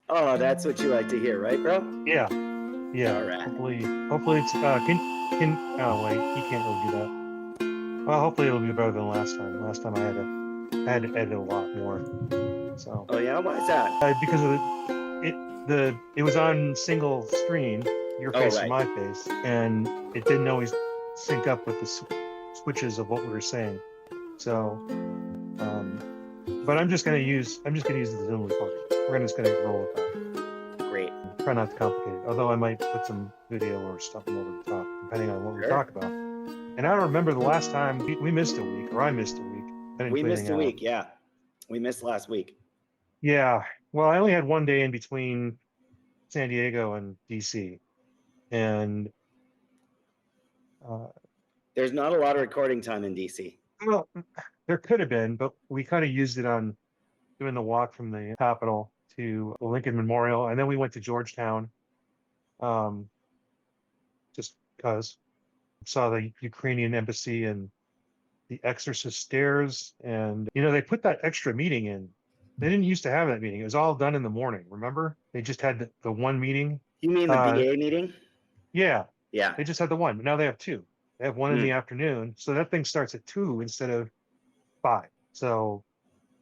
Oh, that's what you like to hear, right, bro? Yeah, yeah. All right. Hopefully it's can. Oh wait, you can't really do that. Well, hopefully it'll be better than last time. Last time I had to edit a lot more. So Oh yeah, why is that? because of it was on single screen, your Oh face and right. my face, and it didn't always sync up with the switches of what we were saying. So, but I'm just gonna use the Zoom recording. Just gonna roll with that. Great. Try not to complicate it. Although I might put some video or something over the top, depending on what we Sure. talk about. And I don't remember the last time we missed a week, or I missed a week. I didn't We put missed anything a out. week, yeah. We missed last week. Yeah. Well, I only had one day in between San Diego and DC, and uh, There's not a lot of recording time in DC. well, there could have been, but we kind of used it on doing the walk from the Capitol to the Lincoln Memorial, and then we went to Georgetown, um, just because saw the Ukrainian Embassy and the Exorcist stairs, and they put that extra meeting in. They didn't used to have that meeting. It was all done in the morning. Remember? They just had the one meeting. You mean the Uh, BA meeting? yeah, Yeah. they just had the one. But now they have two. They have one in Hmm. the afternoon, so that thing starts at 2 instead of 5. So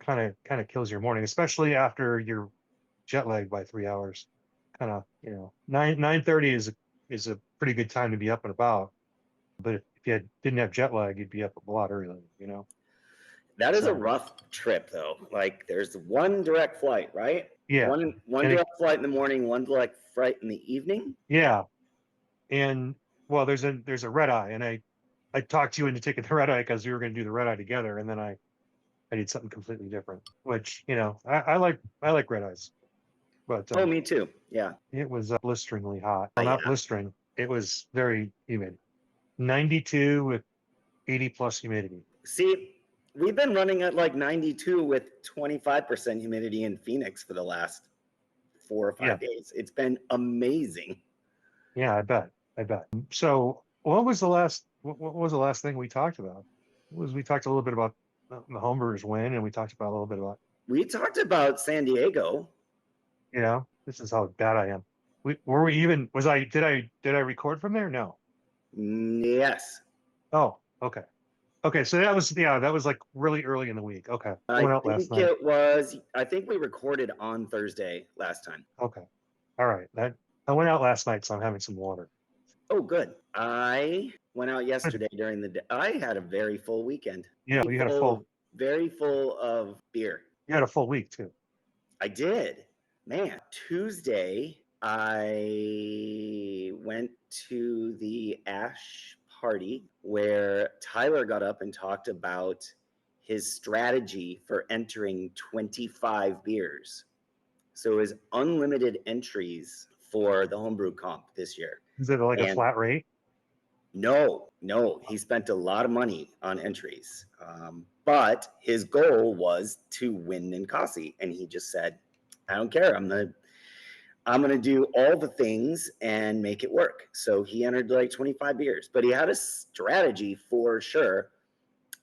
kind of kills your morning, especially after you're jet lagged by 3 hours. Kind of, 9:30 is a pretty good time to be up and about. But if didn't have jet lag, you'd be up a lot earlier. That is a So rough trip though. Like there's one direct flight, right? yeah, One and it, direct flight in the morning, one direct flight in the evening. yeah, and well, there's a red eye, and I talked you into taking the red eye because we were going to do the red eye together, and then I did something completely different, which I like red eyes, but Oh, me too. Yeah. it was blisteringly hot. Well, not Yeah. blistering. It was very humid, 92 with 80 plus humidity. See, we've been running at like 92 with 25% humidity in Phoenix for the last 4 or 5 Yeah, days. It's been amazing. yeah, I bet. So, what was the last thing we talked about? We talked a little bit about the homebrewers win, and we talked about a little bit about, We talked about San Diego. this is how bad I am. Were we even? Did I record from there? No. Yes. Oh, okay. Okay, so that was like really early in the week. Okay, I I went out last think night. I think we recorded on Thursday last time. Okay, all right. That I went out last night, so I'm having some water. Oh, good. I went out yesterday during the day. I had a very full weekend. Yeah, Very full, very full of beer. you had a full week too. I did. Man, Tuesday, I went to the Ash party where Tyler got up and talked about his strategy for entering 25 beers. So it was unlimited entries for the homebrew comp this year. Is it like a And flat rate? no, he spent a lot of money on entries. But his goal was to win Ninkasi. And he just said, I don't care. I'm gonna do all the things and make it work. So he entered like 25 beers, but he had a strategy for sure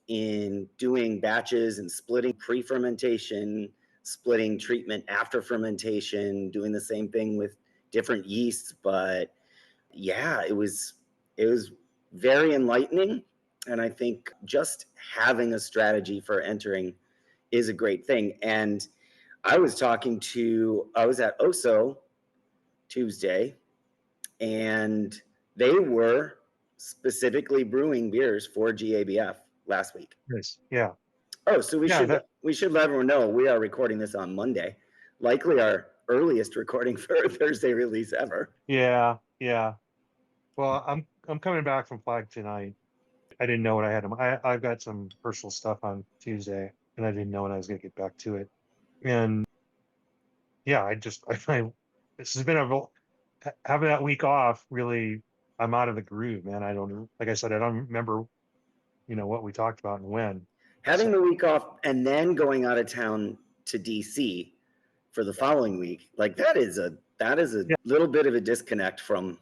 in doing batches and splitting pre-fermentation, splitting treatment after fermentation, doing the same thing with different yeasts. But yeah, it was very enlightening. And I think just having a strategy for entering is a great thing. And I was at OSO Tuesday, and they were specifically brewing beers for GABF last week. Yes. Yeah. Oh, so we Yeah. should let everyone know we are recording this on Monday, likely our earliest recording for a Thursday release ever. Yeah. Yeah. Well, I'm coming back from Flag tonight. I didn't know what I had. I've got some personal stuff on Tuesday, and I didn't know when I was going to get back to it. And yeah, I find this has been having that week off. Really, I'm out of the groove, man. Like I said, I don't remember, what we talked about and when. Having So the week off and then going out of town to DC for the following week, like that is a yeah, little bit of a disconnect from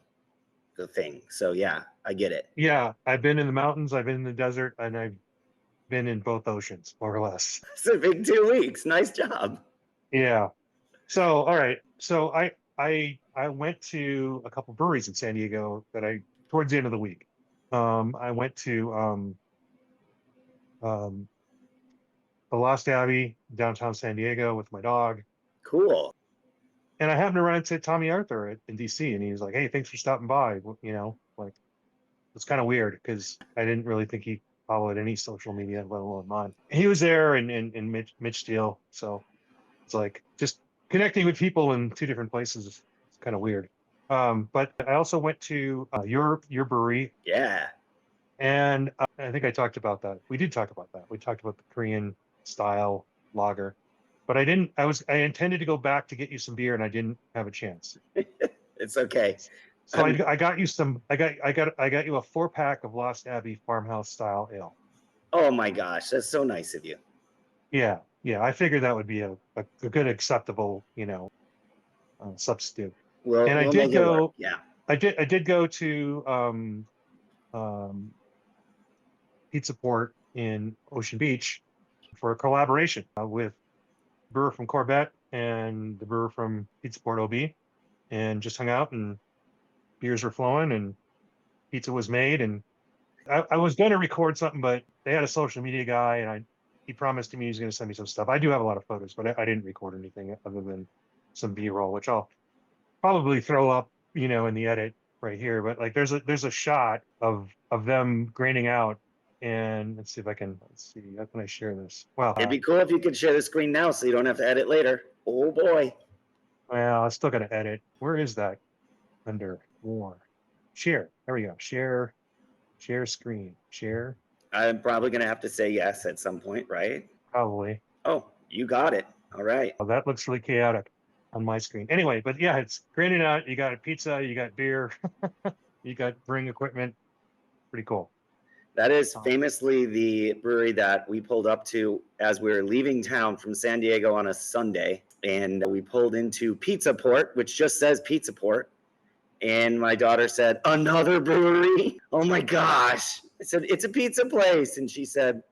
the thing. So yeah, I get it. yeah. I've been in the mountains, I've been in the desert, and I've been in both oceans, more or less. It's a big 2 weeks. Nice job. Yeah. So, all right. So I went to a couple breweries in San Diego towards the end of the week. I went to um, the Lost Abbey downtown San Diego with my dog, Cool. and I happened to run into Tommy Arthur in DC, and he was like, "Hey, thanks for stopping by." Like it's kind of weird because I didn't really think he followed any social media, let alone mine. He was there, and Mitch Steele, so it's like just connecting with people in two different places is kind of weird. But I also went to your brewery, Yeah. and I think I talked about that. We did talk about that. We talked about the Korean style lager, but I intended to go back to get you some beer, and I didn't have a chance. It's okay. So I got you some. I got you a 4-pack of Lost Abbey Farmhouse style ale. Oh my gosh, that's so nice of you. Yeah, yeah. I figured that would be a good acceptable, substitute. And I We'll did make it work. go. Yeah. I did go to um, Pizza Port in Ocean Beach for a collaboration with brewer from Corbett and the brewer from Pizza Port OB, and just hung out, and beers were flowing and pizza was made. And I was going to record something, but they had a social media guy, and he promised me he was going to send me some stuff. I do have a lot of photos, but I didn't record anything other than some B-roll, which I'll probably throw up, in the edit right here. But like there's a shot of them graining out, and let's see, how can I share this? Well, It'd be cool if you could share the screen now so you don't have to edit later. Oh boy. I still got to edit. Where is that? Under more. Share. There we go. Share screen. Share. I'm probably going to have to say yes at some point, right? Probably. Oh, you got it. All right. Oh, that looks really chaotic on my screen. Anyway, but yeah, it's graded out. You got a pizza, you got beer, you got brewing equipment. Pretty cool. That is famously the brewery that we pulled up to as we were leaving town from San Diego on a Sunday. And we pulled into Pizza Port, which just says Pizza Port. And my daughter said, "Another brewery? Oh my gosh." I said, "It's a pizza place." And she said,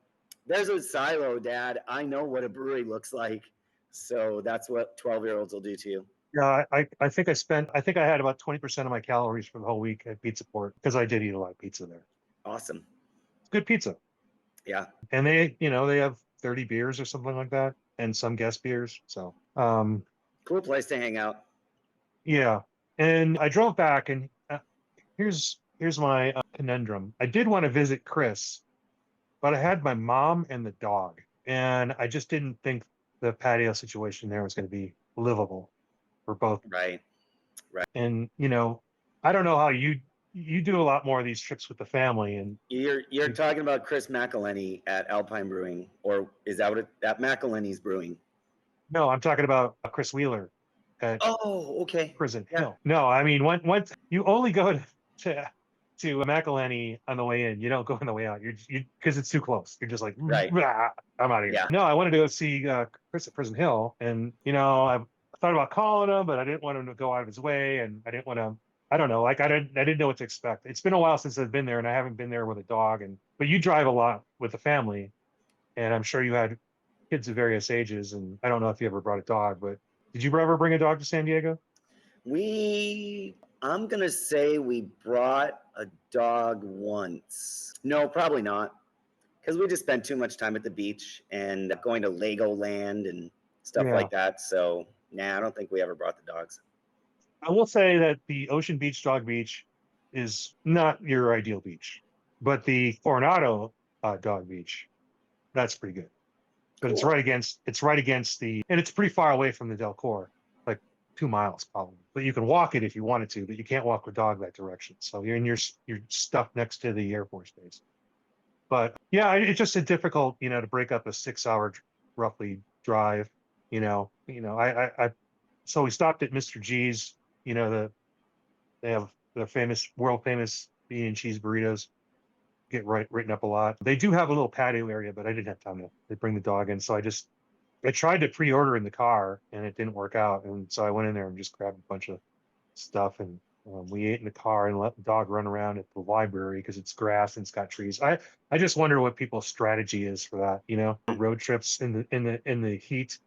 "There's a silo, Dad. I know what a brewery looks like." So that's what 12-year-olds will do to you. Yeah, I think I had about 20% of my calories for the whole week at Pizza Port because I did eat a lot of pizza there. Awesome. It's good pizza. Yeah. And they have 30 beers or something like that, and some guest beers. So cool place to hang out. Yeah. And I drove back, and here's my conundrum. I did want to visit Chris, but I had my mom and the dog, and I just didn't think the patio situation there was going to be livable for both. Right. And I don't know how you do a lot more of these trips with the family, and you're talking about Chris McElhenney at Alpine Brewing, or is that what at McElhenney's Brewing? No, I'm talking about Chris Wheeler at okay. Prison Hill. No, I mean once you only go to McElhenney on the way in, you don't go on the way out. You because it's too close. You're just like, right. I'm out of here. Yeah. No, I wanted to go see Chris at Prison Hill, and I thought about calling him, but I didn't want him to go out of his way, and I didn't want to. I don't know, like I didn't know what to expect. It's been a while since I've been there, and I haven't been there with a dog. But you drive a lot with the family, and I'm sure you had kids of various ages, and I don't know if you ever brought a dog, but did you ever bring a dog to San Diego? I'm going to say we brought a dog once. No, probably not. Because we just spent too much time at the beach and going to Legoland and stuff like that. So, I don't think we ever brought the dogs. I will say that the Ocean Beach Dog Beach is not your ideal beach, but the Coronado Dog Beach, that's pretty good. But cool. It's right against and it's pretty far away from the Del Cor, like 2 miles probably. But you can walk it if you wanted to, but you can't walk with dog that direction. So you're stuck next to the Air Force Base. But yeah, it's just a difficult, to break up a 6-hour roughly drive. So we stopped at Mr. G's. They have their world famous bean and cheese burritos. Get written up a lot. They do have a little patio area, but I didn't have time to bring the dog in. So I tried to pre-order in the car, and it didn't work out. And so I went in there and just grabbed a bunch of stuff, and we ate in the car and let the dog run around at the library because it's grass and it's got trees. I just wonder what people's strategy is for that. Road trips in the heat.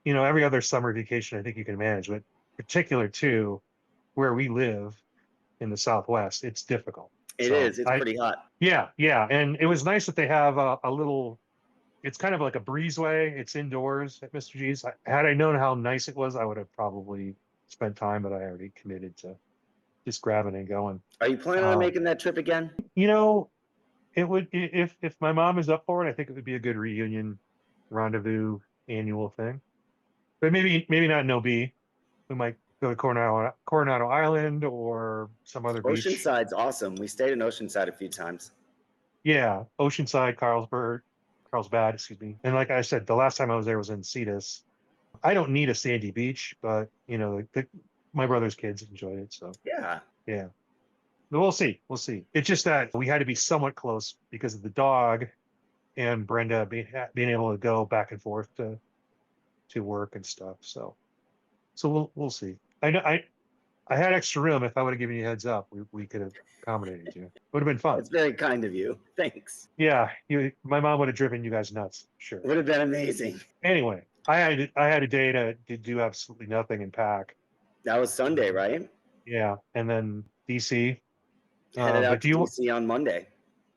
Every other summer vacation I think you can manage, but particular to where we live in the Southwest, it's difficult. It So is. It's pretty hot. yeah, and it was nice that they have a little. It's kind of like a breezeway. It's indoors at Mr. G's. Had I known how nice it was, I would have probably spent time, but I already committed to just grabbing and going. Are you planning on making that trip again? You know, it would if my mom is up for it. I think it would be a good reunion, rendezvous, annual thing. But maybe not in OB. We might go to Coronado Island or some other beach. Oceanside's awesome. We stayed in Oceanside a few times. Yeah, Oceanside, Carlsbad, excuse me. And like I said, the last time I was there was in Cetus. I don't need a sandy beach, but you know, my brother's kids enjoyed it, so Yeah. But we'll see. It's just that we had to be somewhat close because of the dog and Brenda being able to go back and forth to work and stuff. So we'll see. I know I had extra room. If I would have given you a heads up, we could have accommodated you. Would have been fun. It's very kind of you. Thanks. Yeah, my mom would have driven you guys nuts. Sure. Would have been amazing. Anyway, I had a day to do absolutely nothing and pack. That was Sunday, right? Yeah, and then DC. Headed out to DC on Monday.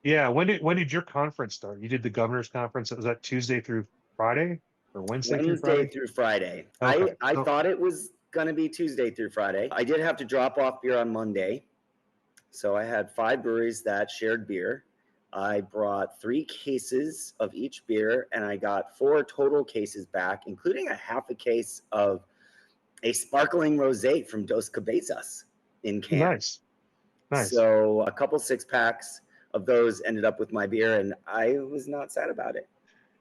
Yeah, when did your conference start? You did the governor's conference. Was that Tuesday through Friday or Wednesday through Friday? Okay. I thought it was going to be Tuesday through Friday. I did have to drop off beer on Monday. So I had 5 breweries that shared beer. I brought 3 cases of each beer, and I got 4 total cases back, including a half a case of a sparkling rosé from Dos Cabezas in can. Nice. So a couple 6-packs of those ended up with my beer, and I was not sad about it.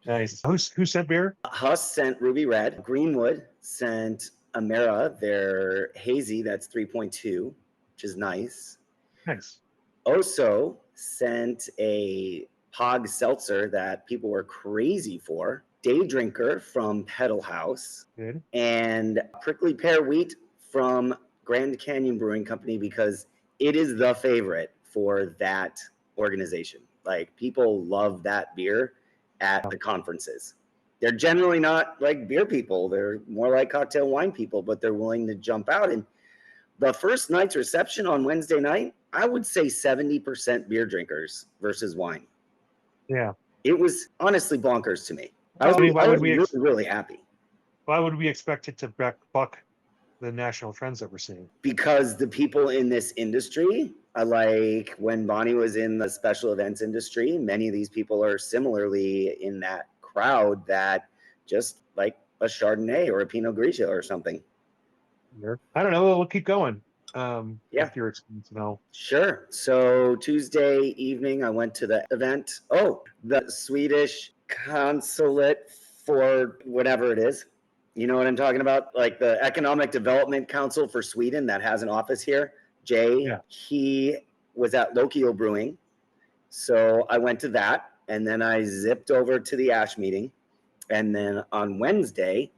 Nice. Who sent beer? Huss sent Ruby Red. Greenwood sent Amera, their hazy, that's 3.2, which is nice. Nice. Oso sent a Pog Seltzer that people were crazy for. Day Drinker from Pedal House. Good. And Prickly Pear Wheat from Grand Canyon Brewing Company, because it is the favorite for that organization. Like, people love that beer at the conferences. They're generally not like beer people. They're more like cocktail wine people, but they're willing to jump out. And the first night's reception on Wednesday night, I would say 70% beer drinkers versus wine. Yeah. It was honestly bonkers to me. I was really happy. Why would we expect it to buck the national trends that we're seeing? Because the people in this industry, like when Bonnie was in the special events industry, many of these people are similarly in that crowd that just like a Chardonnay or a Pinot Grigio or something. I don't know. We'll keep going. Yeah. With your experience now. Sure. So Tuesday evening, I went to the event. Oh, the Swedish consulate for whatever it is. You know what I'm talking about? Like the Economic Development Council for Sweden that has an office here. Jay, He was at Lokio Brewing. So I went to that, and then I zipped over to the ASH meeting. And then on Wednesday,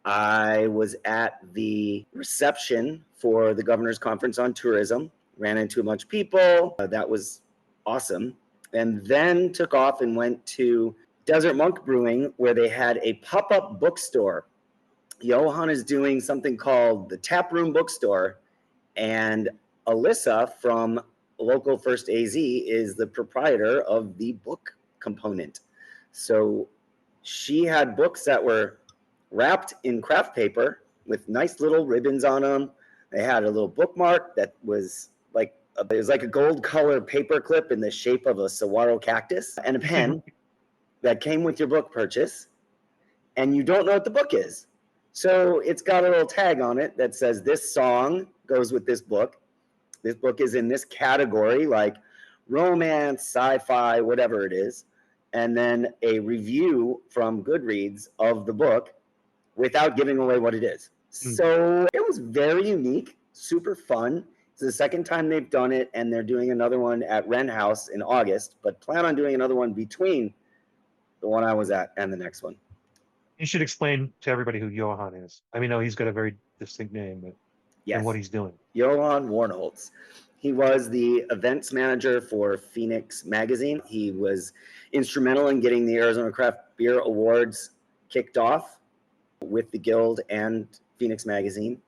I was at the reception for the Governor's Conference on Tourism. Ran into a bunch of people. That was awesome. And then took off and went to Desert Monk Brewing, where they had a pop-up bookstore. Johan is doing something called the Room Bookstore, and Alyssa from Local First AZ is the proprietor of the book component. So she had books that were wrapped in craft paper with nice little ribbons on them. They had a little bookmark that was like a gold color paper clip in the shape of a saguaro cactus, and a pen that came with your book purchase, and you don't know what the book is. So it's got a little tag on it that says this song goes with this book. This book is in this category, like romance, sci-fi, whatever it is. And then a review from Goodreads of the book without giving away what it is. So it was very unique, super fun. It's the second time they've done it, and they're doing another one at Wren House in August, but plan on doing another one between the one I was at and the next one. You should explain to everybody who Johan is. I mean, no, he's got a very distinct name, but and what he's doing. Johan Warnholtz. He was the events manager for Phoenix Magazine. He was instrumental in getting the Arizona Craft Beer Awards kicked off with the Guild and Phoenix Magazine.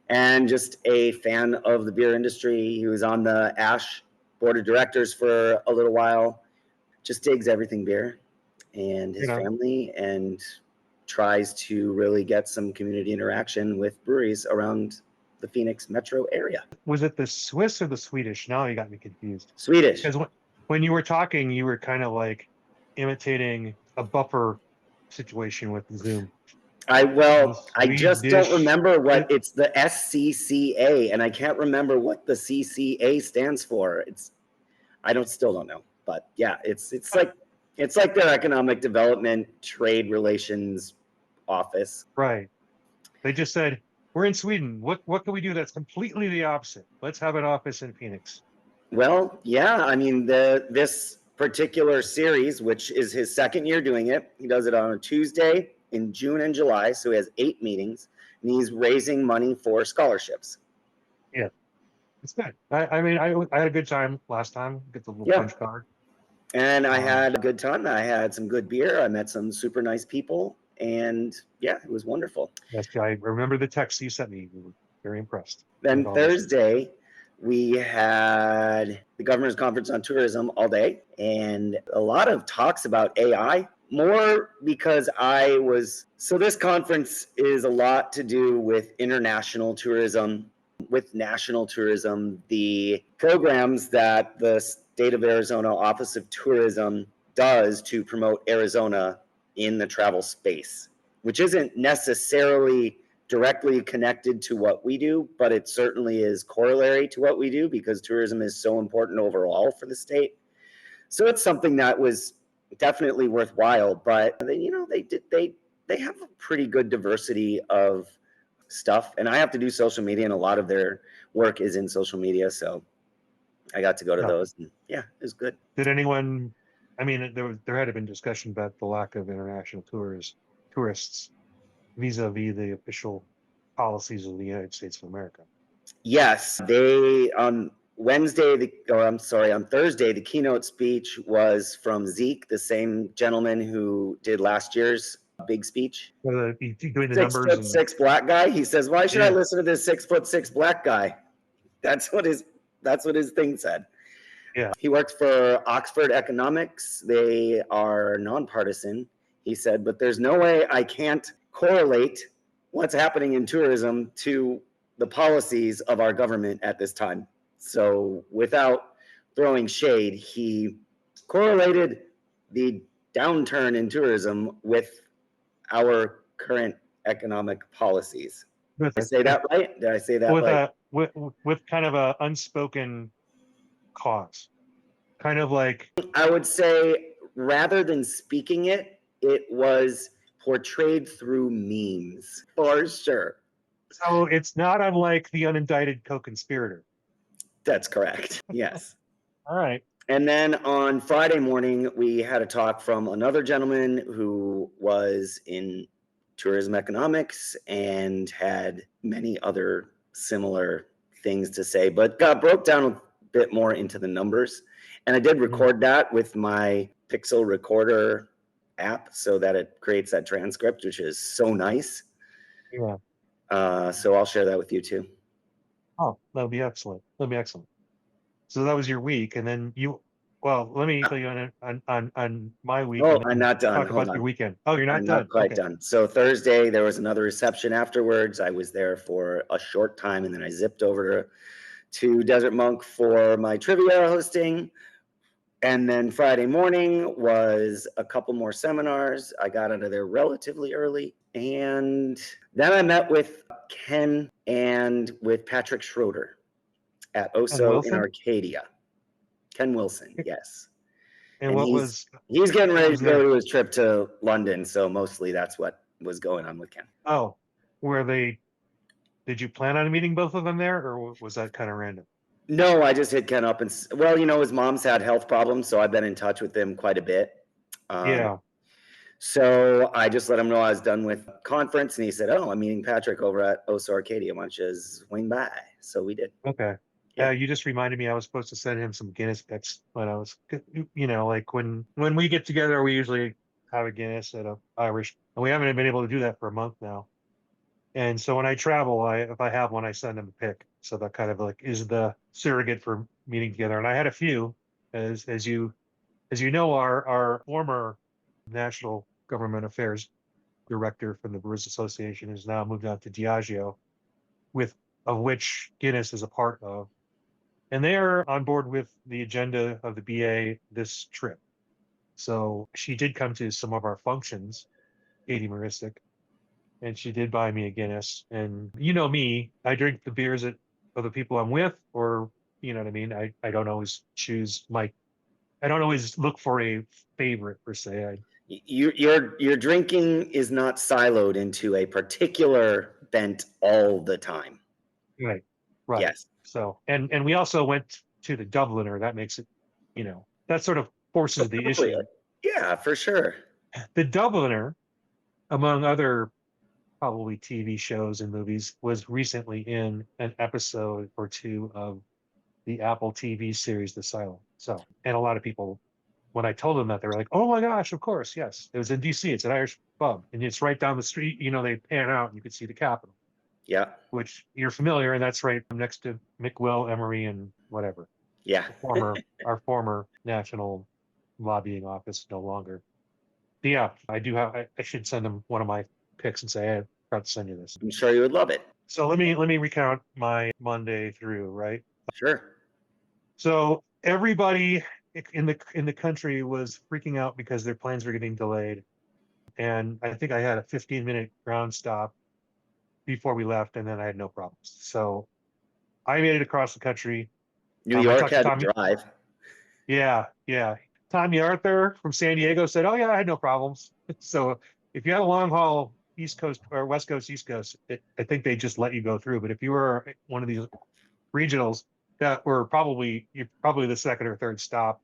and just a fan of the beer industry. He was on the Ash board of directors for a little while. Just digs everything beer and his family, and tries to really get some community interaction with breweries around the Phoenix metro area. Was it the Swiss or the Swedish? Now you got me confused. Swedish. Because when you were talking, you were kind of like imitating a buffer situation with Zoom. I just don't remember what it's the SCCA, and I can't remember what the CCA stands for. I still don't know, but yeah, it's like their economic development trade relations office. Right. They just said, we're in Sweden. What can we do that's completely the opposite? Let's have an office in Phoenix. Well, yeah, I mean, this particular series, which is his second year doing it, he does it on a Tuesday in June and July, so he has 8 meetings, and he's raising money for scholarships. Yeah, it's good. I mean, I had a good time last time. Get the little punch card. And I had a good time. I had some good beer. I met some super nice people, and yeah, it was wonderful. Yes, I remember the text you sent me. We were very impressed. Then Thursday, we had the Governor's Conference on Tourism all day, and a lot of talks about AI. More because so this conference is a lot to do with international tourism, with national tourism, the programs that the State of Arizona Office of Tourism does to promote Arizona in the travel space, which isn't necessarily directly connected to what we do, but it certainly is corollary to what we do because tourism is so important overall for the state. So it's something that was definitely worthwhile, but they have a pretty good diversity of stuff, and I have to do social media, and a lot of their work is in social media, so I got to go to those, and yeah, it was good. Did anyone? I mean, there had been discussion about the lack of international tourists vis-a-vis the official policies of the United States of America. Yes, they on Thursday, the keynote speech was from Zeke, the same gentleman who did last year's big speech. Doing the 6'6" black guy. He says, "Why should I listen to this 6'6" black guy?" That's what his thing said. Yeah. He worked for Oxford Economics. They are nonpartisan. He said, but there's no way I can't correlate what's happening in tourism to the policies of our government at this time. So without throwing shade, he correlated the downturn in tourism with our current economic policies. Did I say that right? Did I say that right? With kind of a unspoken cause, kind of like, I would say rather than speaking it, it was portrayed through memes for sure. So it's not unlike the unindicted co-conspirator. That's correct. Yes. All right. And then on Friday morning, we had a talk from another gentleman who was in tourism economics and had many other similar things to say, but broke down a bit more into the numbers. And I did record that with my Pixel Recorder app so that it creates that transcript, which is so nice. Yeah. So I'll share that with you too. Oh, that'll be excellent. That'll be excellent. So that was your week, and then let me tell you on my week. Oh, I'm not done. Talk about your weekend. Oh, you're not done. Not quite done. So Thursday there was another reception afterwards. I was there for a short time, and then I zipped over to Desert Monk for my trivia hosting. And then Friday morning was a couple more seminars. I got out of there relatively early. And then I met with Ken and with Patrick Schroeder at OSO in Arcadia. Ken Wilson, yes. And he's getting ready to go to his trip to London. So mostly that's what was going on with Ken. Oh, did you plan on meeting both of them there, or was that kind of random? No, I just hit Ken up and, his mom's had health problems, so I've been in touch with him quite a bit. Yeah. So I just let him know I was done with conference, and he said, "Oh, I'm meeting Patrick over at OSO Arcadia. Why don't you swing by?" So we did. Okay. Yeah, you just reminded me I was supposed to send him some Guinness picks, but I was, like when we get together, we usually have a Guinness at a Irish, and we haven't been able to do that for a month now. And so when I travel, if I have one, I send them a pic. So that kind of like is the surrogate for meeting together. And I had a few, as you know, our former National Government Affairs director from the Brewers Association has now moved on to Diageo, with of which Guinness is a part of. And they are on board with the agenda of the BA this trip. So she did come to some of our functions, Katie Maristic, and she did buy me a Guinness. And you know me, I drink the beers of the people I'm with, or you know what I mean. I don't always choose my. I don't always look for a favorite per se. Your drinking is not siloed into a particular bent all the time. Right, right. Yes. So and we also went to the Dubliner. That makes it, that sort of forces the issue. Appropriate. Yeah, for sure. The Dubliner, among other probably TV shows and movies, was recently in an episode or two of the Apple TV series The Silent. So, and a lot of people, when I told them that, they were like, "Oh my gosh, of course, yes, it was in DC. It's an Irish pub, and it's right down the street. They pan out, and you could see the Capitol, Yeah. which you're familiar, and that's right next to McWill, Emery, and whatever. Yeah. Our former national lobbying office, no longer. But yeah, I do have. I should send them one of my pics and say, "Hey, I forgot to send you this." I'm sure you would love it. So let me recount my Monday through, right? Sure. So everybody in the country was freaking out because their planes were getting delayed, and I think I had a 15-minute ground stop before we left, and then I had no problems. So I made it across the country. New I York talked to had to Tommy. drive. Yeah, yeah. Tommy Arthur from San Diego said, "Oh yeah, I had no problems." So if you had a long haul East Coast or West Coast, East Coast, I think they just let you go through. But if you were one of these regionals that were you're probably the second or third stop,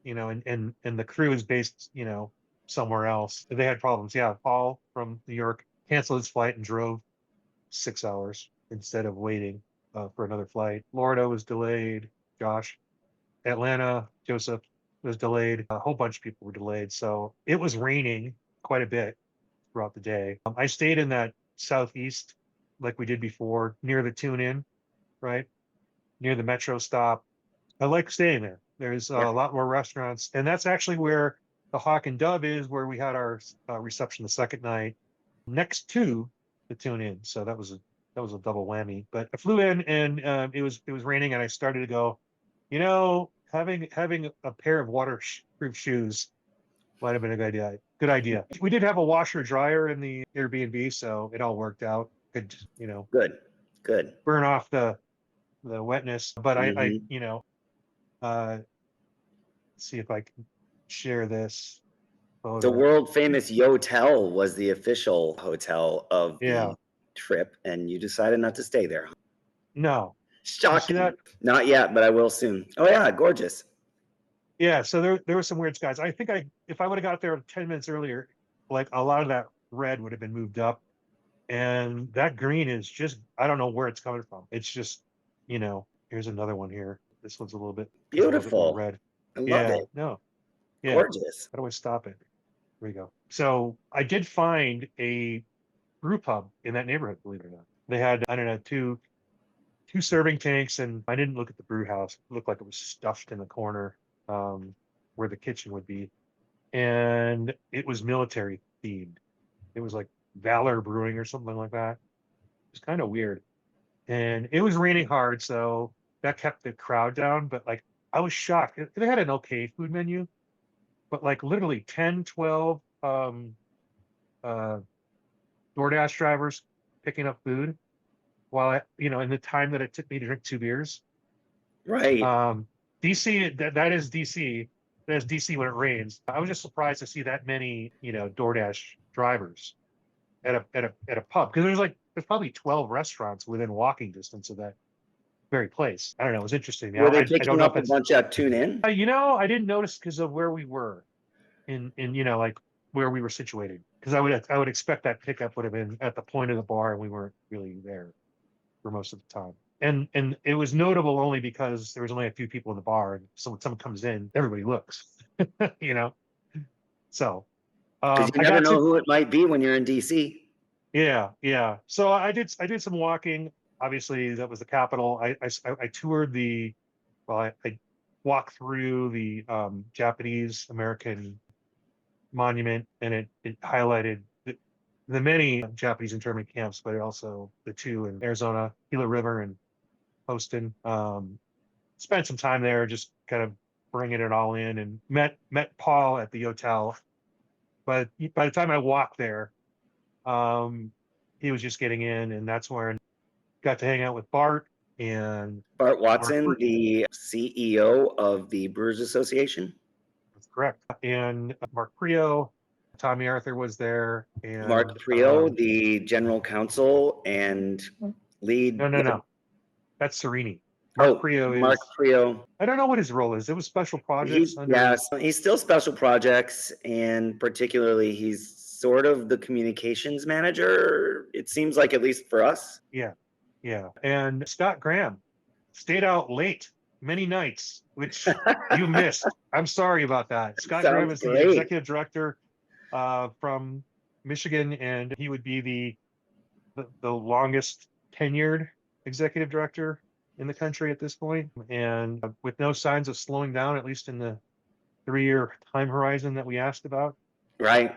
and the crew is based, somewhere else. They had problems. Yeah, Paul from New York canceled his flight and drove 6 hours instead of waiting for another flight. Florida was delayed. Josh, Atlanta, Joseph was delayed. A whole bunch of people were delayed. So it was raining quite a bit throughout the day. I stayed in that southeast, like we did before, near the tune in, right? Near the metro stop. I like staying there. There's Yeah. a lot more restaurants, and that's actually where the Hawk and Dove is, where we had our reception the second night, next to the tune in. So that was a double whammy. But I flew in, and it was raining, and I started to go, having a pair of waterproof shoes might have been a good idea. Good idea. We did have a washer dryer in the Airbnb, so it all worked out. Could Good. Good. burn off the wetness. But Hmm. uh, see if I can share this The photo. world famous Yotel was the official hotel of Yeah, the trip, and you decided not to stay there. Huh? no, you see Shocking. that? Not yet, but I will soon. Oh yeah, gorgeous. Yeah. So there were some weird skies. I think if I would have got there 10 minutes earlier, like a lot of that red would have been moved up, and that green is just I don't know where it's coming from. It's just here's another one here. This one's a little bit there's a little bit more Beautiful. red. I love Yeah. it. No. Yeah. Gorgeous. How do I stop it? Here we go. So I did find a brew pub in that neighborhood, believe it or not. They had, I don't know, two serving tanks, and I didn't look at the brew house. It looked like it was stuffed in the corner, where the kitchen would be. And it was military themed. It was like Valor Brewing or something like that. It was kind of weird. And it was raining hard, so that kept the crowd down. But like I was shocked. They had an okay food menu, but like literally 10, 12 uh DoorDash drivers picking up food while in the time that it took me to drink two beers. Right. Um, DC, that is DC. That is DC when it rains. I was just surprised to see that many, DoorDash drivers at a pub, because there's probably 12 restaurants within walking distance of that very place. I don't know. It was interesting. Were Now they I don't picking know if up a it's bunch at Tune In? I didn't notice because of where we were in like where we were situated. Because I would expect that pickup would have been at the point of the bar, and we weren't really there for most of the time. And it was notable only because there was only a few people in the bar, and so when someone comes in, everybody looks, you know. So Because you I never got know to who it might be when you're in DC. Yeah. So I did some walking. Obviously, that was the capital. I toured I walked through the Japanese American monument, and it highlighted the many Japanese internment camps, but also the two in Arizona, Gila River and Poston. Spent some time there, just kind of bringing it all in, and met Paul at the hotel. But by the time I walked there, um, he was just getting in, and that's where I got to hang out with Bart and Bart Mark. Watson, the CEO of the Brewers Association. That's correct. And Mark Prio, Tommy Arthur was there, Mark and Prio, the general counsel and lead. no, that's Serini. Mark Prio Mark is, Prio. I don't know what his role is. It was special projects under. He's still special projects, and particularly he's sort of the communications manager. It seems like, at least for us. Yeah. And Scott Graham stayed out late many nights, which you missed. I'm sorry about that. Scott Graham Sounds is the great. executive director from Michigan, and he would be the longest tenured executive director in the country at this point, and with no signs of slowing down, at least in the 3-year time horizon that we asked about. Right.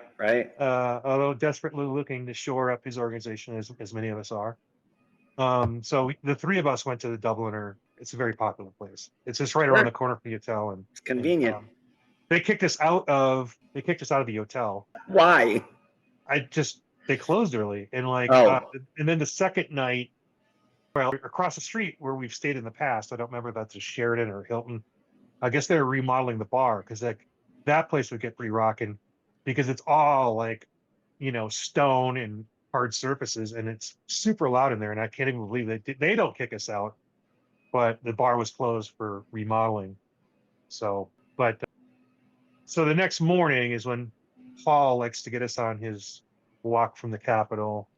Although desperately looking to shore up his organization, as many of us are. So the three of us went to the Dubliner. It's a very popular place. It's just right around the corner from the hotel, and it's convenient. They kicked us out of the hotel. Why? They closed early, and and then the second night, well, across the street where we've stayed in the past, I don't remember if that's a Sheraton or Hilton. I guess they're remodeling the bar, because that place would get pretty rocking, because it's all stone and hard surfaces, and it's super loud in there. And I can't even believe they don't kick us out, but the bar was closed for remodeling. So the next morning is when Paul likes to get us on his walk from the Capitol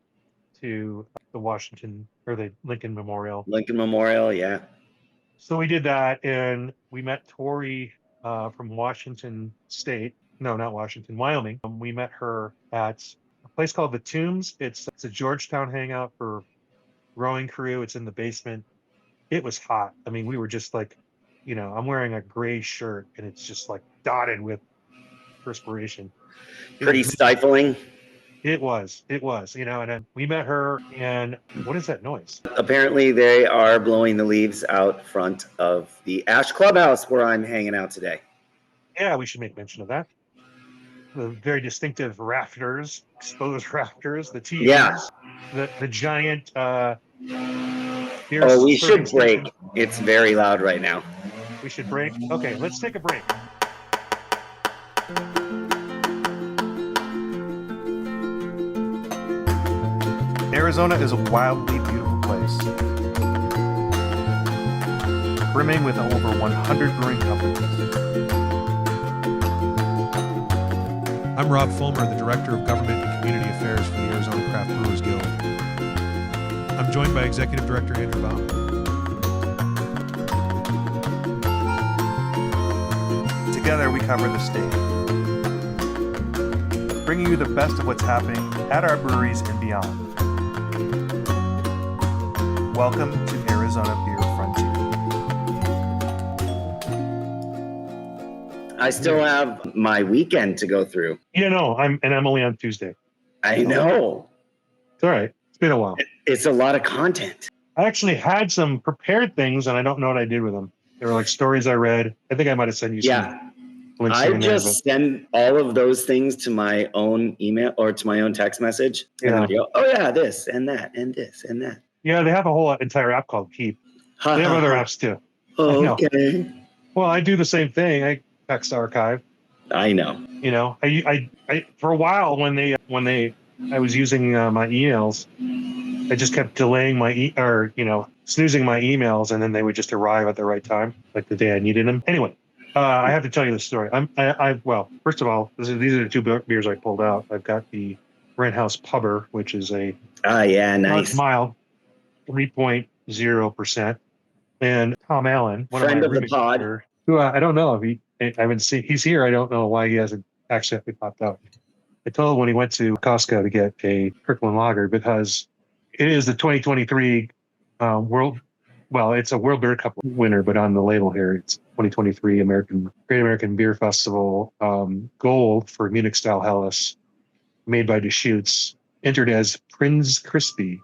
to the Washington, or the Lincoln Memorial. Yeah. So we did that, and we met Tori from Washington State. No, not Washington, Wyoming. We met her at a place called The Tombs. It's a Georgetown hangout for rowing crew. It's in the basement. It was hot. I mean, we were just like, I'm wearing a gray shirt, and it's just like dotted with perspiration. Pretty stifling. It was, and then we met her, and what is that noise? Apparently they are blowing the leaves out front of the Ash Clubhouse where I'm hanging out today. Yeah, we should make mention of that. The very distinctive rafters, exposed rafters, the TVs, the giant we should break. Station. It's very loud right now. We should break. Okay, let's take a break. Arizona is a wildly beautiful place, brimming with over 100 brewing companies. I'm Rob Fullmer, the Director of Government and Community Affairs for the Arizona Craft Brewers Guild. I'm joined by Executive Director Andrew Bauman. Together we cover the state, bringing you the best of what's happening at our breweries and beyond. Welcome to Arizona Beer Frontier. I still have my weekend to go through. I'm only on Tuesday. I know. It's all right. It's been a while. It's a lot of content. I actually had some prepared things, and I don't know what I did with them. They were like stories I read. I think I might have sent you some links. I just send all of those things to my own email or to my own text message. And then I go, oh yeah, this and that and this and that. Yeah, they have a whole entire app called Keep. They have other apps too. Okay. Well, I do the same thing. I text archive. I know. I for a while when I was using my emails, I just kept delaying snoozing my emails, and then they would just arrive at the right time, like the day I needed them. Anyway, I have to tell you the story. Well, first of all, these are the two beers I pulled out. I've got the Rent House Pubber, which is a nice mild 3.0%, and Tom Allen, friend of the pod, who I don't know if I haven't seen. He's here. I don't know why he hasn't accidentally popped out. I told him when he went to Costco to get a Kirkland Lager because it is the 2023 World. Well, it's a World Beer Cup winner, but on the label here, it's 2023 Great American Beer Festival gold for Munich Style Helles, made by Deschutes, entered as Prinz Crispy.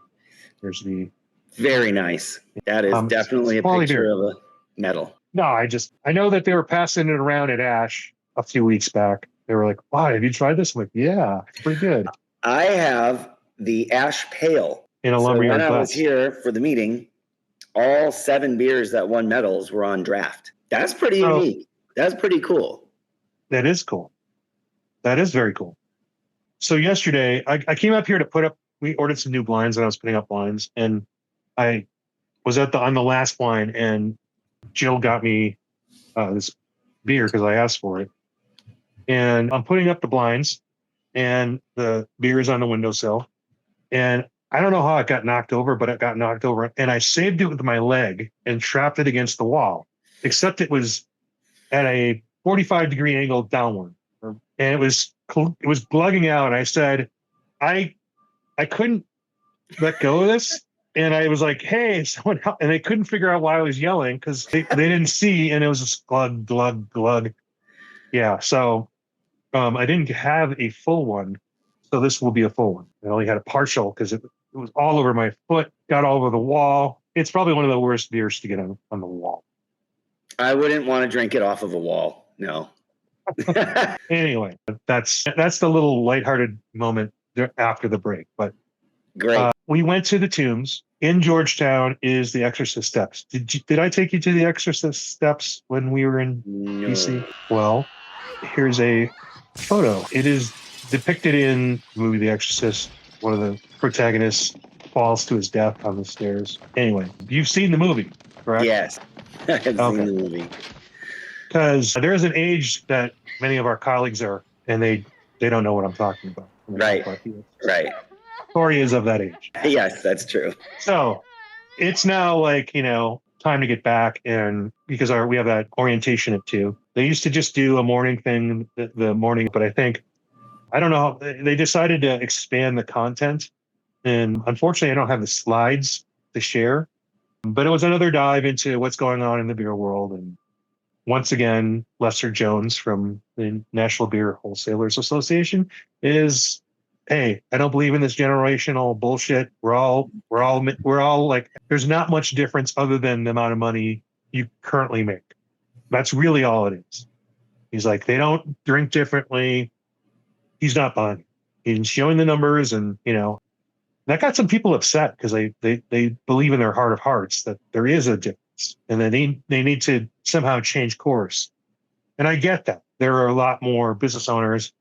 There's the Very nice. That is definitely a quality picture beer. of a medal. No, I know that they were passing it around at Ash a few weeks back. They were like, "Wow, have you tried this?" I'm like, "Yeah, it's pretty good." I have the Ash Pale. In a So lumberyard when I was glass. here for the meeting, all 7 beers that won medals were on draft. That's pretty unique. That's pretty cool. That is cool. That is very cool. So yesterday, I came up here to put up. We ordered some new blinds, and I was putting up blinds, and I was on the last blind, and Jill got me this beer because I asked for it. And I'm putting up the blinds, and the beer is on the windowsill. And I don't know how it got knocked over, but it got knocked over. And I saved it with my leg and trapped it against the wall, except it was at a 45-degree angle downward. And it was glugging out. And I said, I couldn't let go of this. And I was like, "Hey, someone help." And they couldn't figure out why I was yelling because they didn't see. And it was just glug, glug, glug. Yeah. So I didn't have a full one. So this will be a full one. I only had a partial because it was all over my foot, got all over the wall. It's probably one of the worst beers to get on the wall. I wouldn't want to drink it off of a wall. No. Anyway, that's the little lighthearted moment after the break. But Great. We went to the tombs. In Georgetown is the Exorcist steps. Did I take you to the Exorcist steps when we were in DC? Well, here's a photo. It is depicted in the movie The Exorcist. One of the protagonists falls to his death on the stairs. Anyway, you've seen the movie, correct? Yes. I've seen the movie. Because there is an age that many of our colleagues are, and they don't know what I'm talking about. Right. Right. Corey is of that age. Yes, that's true. So it's now like, time to get back, and because we have that orientation at 2. They used to just do a morning thing the morning, but I don't know, they decided to expand the content, and unfortunately I don't have the slides to share, but it was another dive into what's going on in the beer world. And once again, Lester Jones from the National Beer Wholesalers Association is, "Hey, I don't believe in this generational bullshit. We're all like, there's not much difference other than the amount of money you currently make. That's really all it is." He's like, they don't drink differently. He's not buying it. He's showing the numbers, and that got some people upset because they believe in their heart of hearts that there is a difference, and that they need to somehow change course. And I get that. There are a lot more business owners,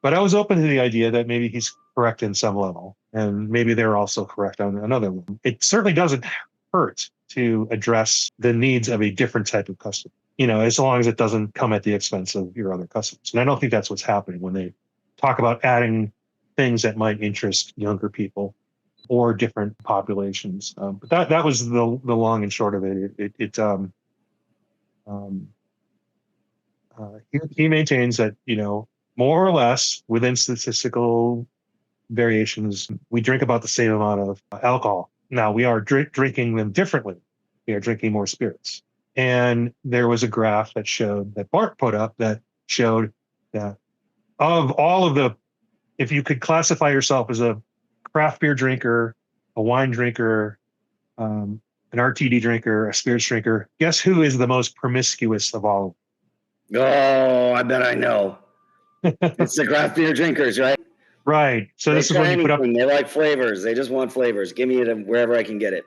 but I was open to the idea that maybe he's correct in some level, and maybe they're also correct on another level. It certainly doesn't hurt to address the needs of a different type of customer, as long as it doesn't come at the expense of your other customers. And I don't think that's what's happening when they talk about adding things that might interest younger people or different populations. But that was the long and short of it. He maintains that, more or less within statistical variations, we drink about the same amount of alcohol. Now, we are drinking them differently. We are drinking more spirits. And there was a graph that Bart put up that showed that of all of the, if you could classify yourself as a craft beer drinker, a wine drinker, an RTD drinker, a spirits drinker, guess who is the most promiscuous of all? Oh, I bet I know. It's the craft beer drinkers, right? Right. So this is when you put up. They like flavors. They just want flavors. Give me it wherever I can get it.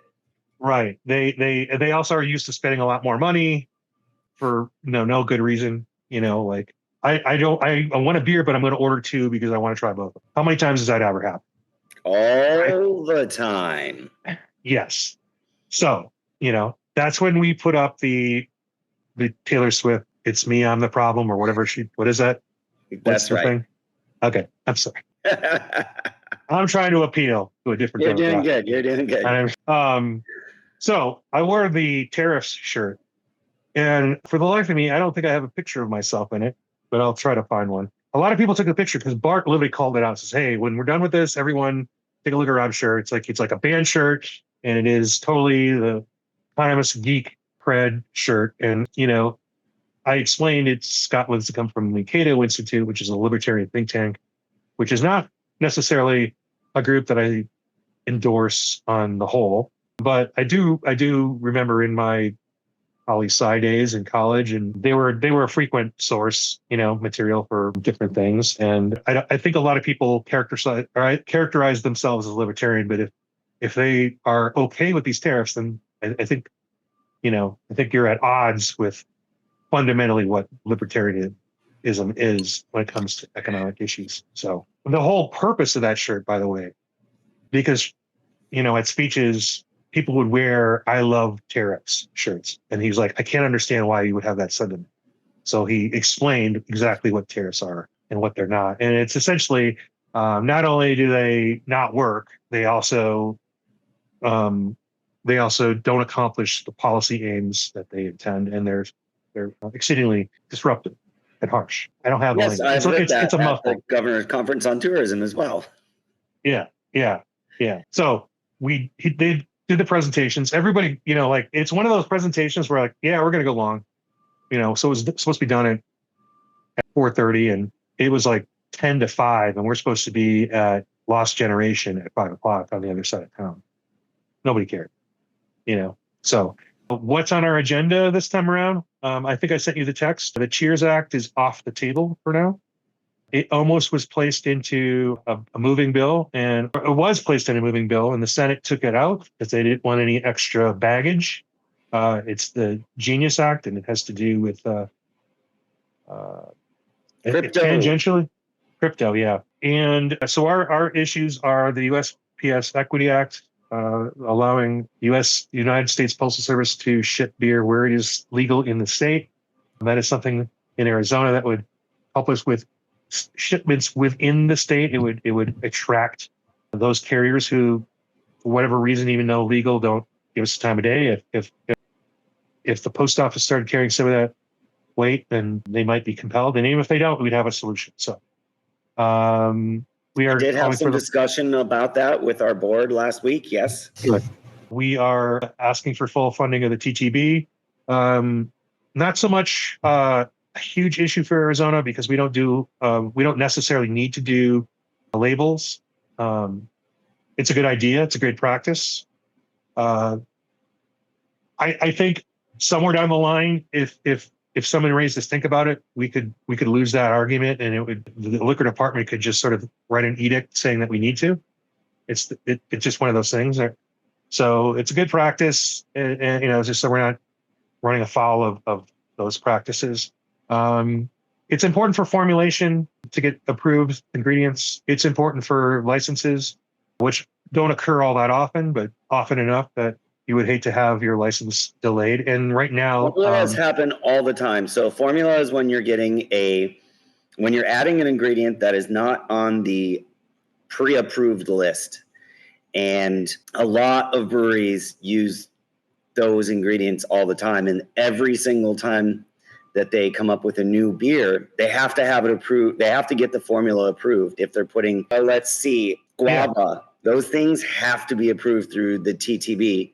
Right. They also are used to spending a lot more money for no good reason. Like I want a beer, but I'm going to order 2 because I want to try both. How many times does that ever happen? All the time. Yes. So, that's when we put up the Taylor Swift, "It's Me, I'm the Problem," or whatever what is that? That's right. Thing? Okay. I'm sorry. I'm trying to appeal to a different. You're doing good. You're doing good. So I wore the tariffs shirt, and for the life of me, I don't think I have a picture of myself in it, but I'll try to find one. a lot of people took a picture because Bart literally called it out. Says, "Hey, when we're done with this, everyone take a look at Rob's shirt. It's like a band shirt, and it is totally the Primus geek cred shirt." And I explained it's got what's to come from the Cato Institute, which is a libertarian think tank, which is not necessarily a group that I endorse on the whole, but I do remember in my poli-sci days in college, and they were a frequent source, material for different things. And I think a lot of people characterize themselves as libertarian, but if they are okay with these tariffs, then I think you're at odds with fundamentally what libertarianism is when it comes to economic issues. So the whole purpose of that shirt, by the way, because at speeches people would wear "I love tariffs" shirts, and he's like, I can't understand why you would have that said to me. So he explained exactly what tariffs are and what they're not, and it's essentially not only do they not work, they also don't accomplish the policy aims that they intend, and they're exceedingly disruptive and harsh. I don't have Yes, I've heard that it's a at mouthful. the Governor's Conference on Tourism as well. Yeah. So they did the presentations. Everybody, it's one of those presentations where like, yeah, we're gonna go long. So it was supposed to be done at 4:30, and it was like 10 to 5, and we're supposed to be at Lost Generation at 5 o'clock on the other side of town. Nobody cared. So what's on our agenda this time around? I think I sent you the text. The Cheers Act is off the table for now. It almost was placed into a moving bill, and it was placed in a moving bill, and the Senate took it out because they didn't want any extra baggage. It's the Genius Act, and it has to do with tangentially crypto. Yeah. And so our issues are the USPS Equity Act, allowing United States Postal Service to ship beer where it is legal in the state. And that is something in Arizona that would help us with shipments within the state. It would attract those carriers who, for whatever reason, even though legal, don't give us the time of day. If the post office started carrying some of that weight, then they might be compelled. And even if they don't, we'd have a solution. So we are. I did have some for discussion about that with our board last week. Yes. We are asking for full funding of the TTB. Not so much a huge issue for Arizona because we don't necessarily need to do labels. It's a good idea. It's a great practice. I think somewhere down the line, if someone raised us think about it, we could lose that argument, and the liquor department could just sort of write an edict saying that we need to. It's just one of those things. So it's a good practice, and just so we're not running afoul of those practices. It's important for formulation to get approved ingredients. It's important for licenses, which don't occur all that often, but often enough that you would hate to have your license delayed. And right now, formulas happen all the time. So formula is when you're when you're adding an ingredient that is not on the pre-approved list. And a lot of breweries use those ingredients all the time. And every single time that they come up with a new beer, they have to have it approved. They have to get the formula approved. If they're putting, let's see, guava, those things have to be approved through the TTB.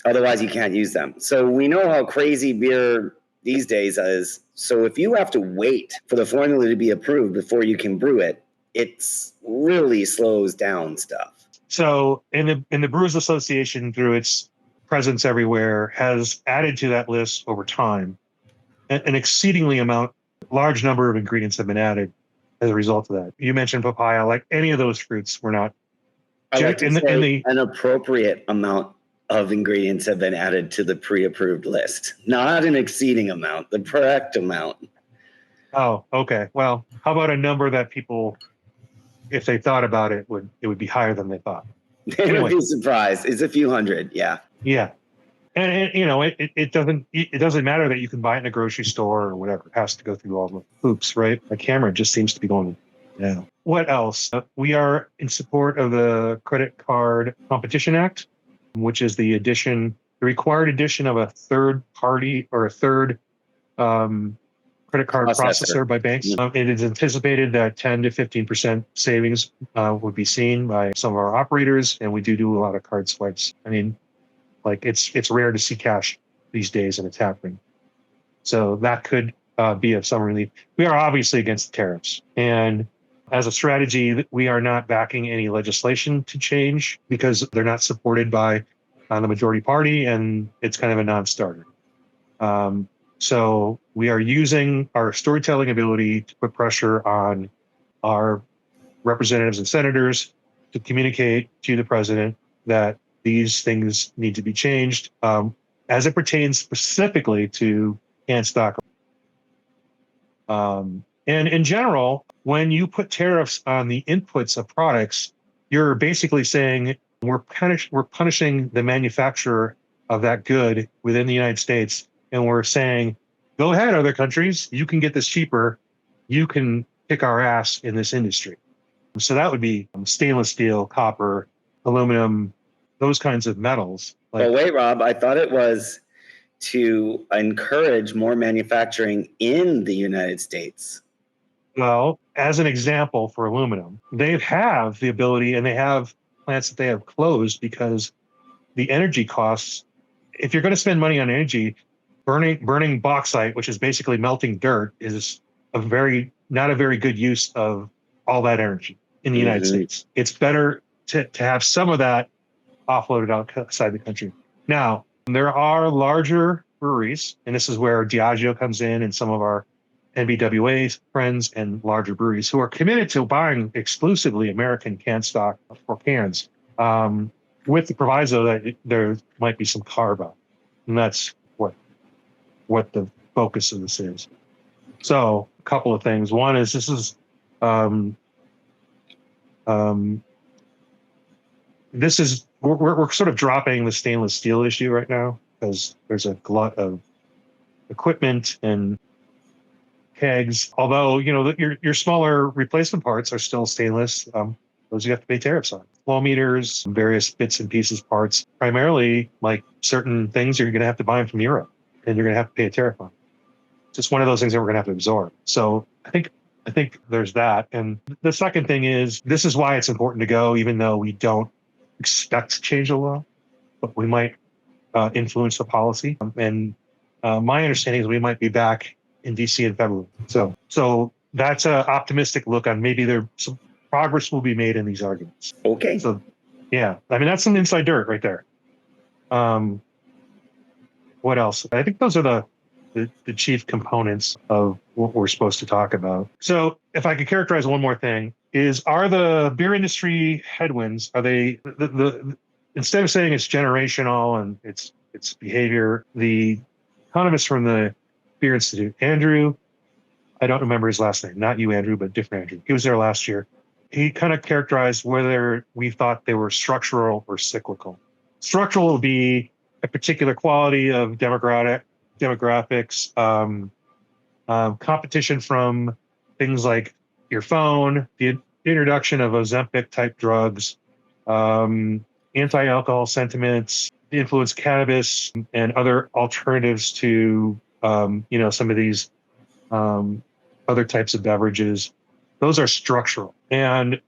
Otherwise, you can't use them. So we know how crazy beer these days is. So if you have to wait for the formula to be approved before you can brew it, it's really slows down stuff. So in the Brewers Association, through its presence everywhere, has added to that list over time. An exceedingly large number of ingredients have been added as a result of that. You mentioned papaya, like any of those fruits were not. I like to say an appropriate amount of ingredients have been added to the pre-approved list, not an exceeding amount, the correct amount. Oh, okay. Well, how about a number that people, if they thought about it, it would be higher than they thought. They would be surprised. It's a few hundred. Yeah. Yeah. And it doesn't matter that you can buy it in a grocery store or whatever. It has to go through all the hoops, right? The camera just seems to be going down. What else? We are in support of the Credit Card Competition Act, which is the required addition of a third party or a third credit card Processor. processor by banks. Mhm. It is anticipated that 10 to 15% savings would be seen by some of our operators, and we do a lot of card swipes. I mean, like it's rare to see cash these days, and it's happening. So that could be of some relief. We are obviously against tariffs, and as a strategy, we are not backing any legislation to change because they're not supported by the majority party, and it's kind of a non-starter. So we are using our storytelling ability to put pressure on our representatives and senators to communicate to the president that these things need to be changed as it pertains specifically to canned stock. And in general, when you put tariffs on the inputs of products, you're basically saying we're punishing the manufacturer of that good within the United States. And we're saying, go ahead, other countries, you can get this cheaper. You can kick our ass in this industry. So that would be stainless steel, copper, aluminum, those kinds of metals. Oh, wait, Rob, I thought it was to encourage more manufacturing in the United States. Well, as an example for aluminum, they have the ability, and they have plants that they have closed because the energy costs, if you're going to spend money on energy, burning bauxite, which is basically melting dirt, is not a very good use of all that energy in the United States. It's better to have some of that offloaded outside the country. Now, there are larger breweries, and this is where Diageo comes in and some of our NBWA friends and larger breweries who are committed to buying exclusively American canned stock for cans, with the proviso that there might be some carve out. And that's what the focus of this is. So a couple of things. One is we're sort of dropping the stainless steel issue right now because there's a glut of equipment and kegs. Although, your smaller replacement parts are still stainless. Those you have to pay tariffs on. Flow meters, various bits and pieces parts, primarily like certain things you're going to have to buy them from Europe, and you're going to have to pay a tariff on. It's just one of those things that we're going to have to absorb. So I think there's that. And the second thing is, this is why it's important to go, even though we don't expect to change the law, but we might influence the policy. And my understanding is we might be back in D.C. in February. So that's an optimistic look on maybe some progress will be made in these arguments. Okay. So, yeah, I mean, that's some inside dirt right there. What else? I think those are the chief components of what we're supposed to talk about. So if I could characterize one more thing, are the beer industry headwinds, are they, instead of saying it's generational and it's behavior, the economist from the Beer Institute, Andrew, I don't remember his last name, not you, Andrew, but different Andrew. He was there last year. He kind of characterized whether we thought they were structural or cyclical. Structural would be a particular quality of demographics, competition from things like your phone, the introduction of Ozempic type drugs, anti-alcohol sentiments, the influence of cannabis and other alternatives to some of these other types of beverages. Those are structural. And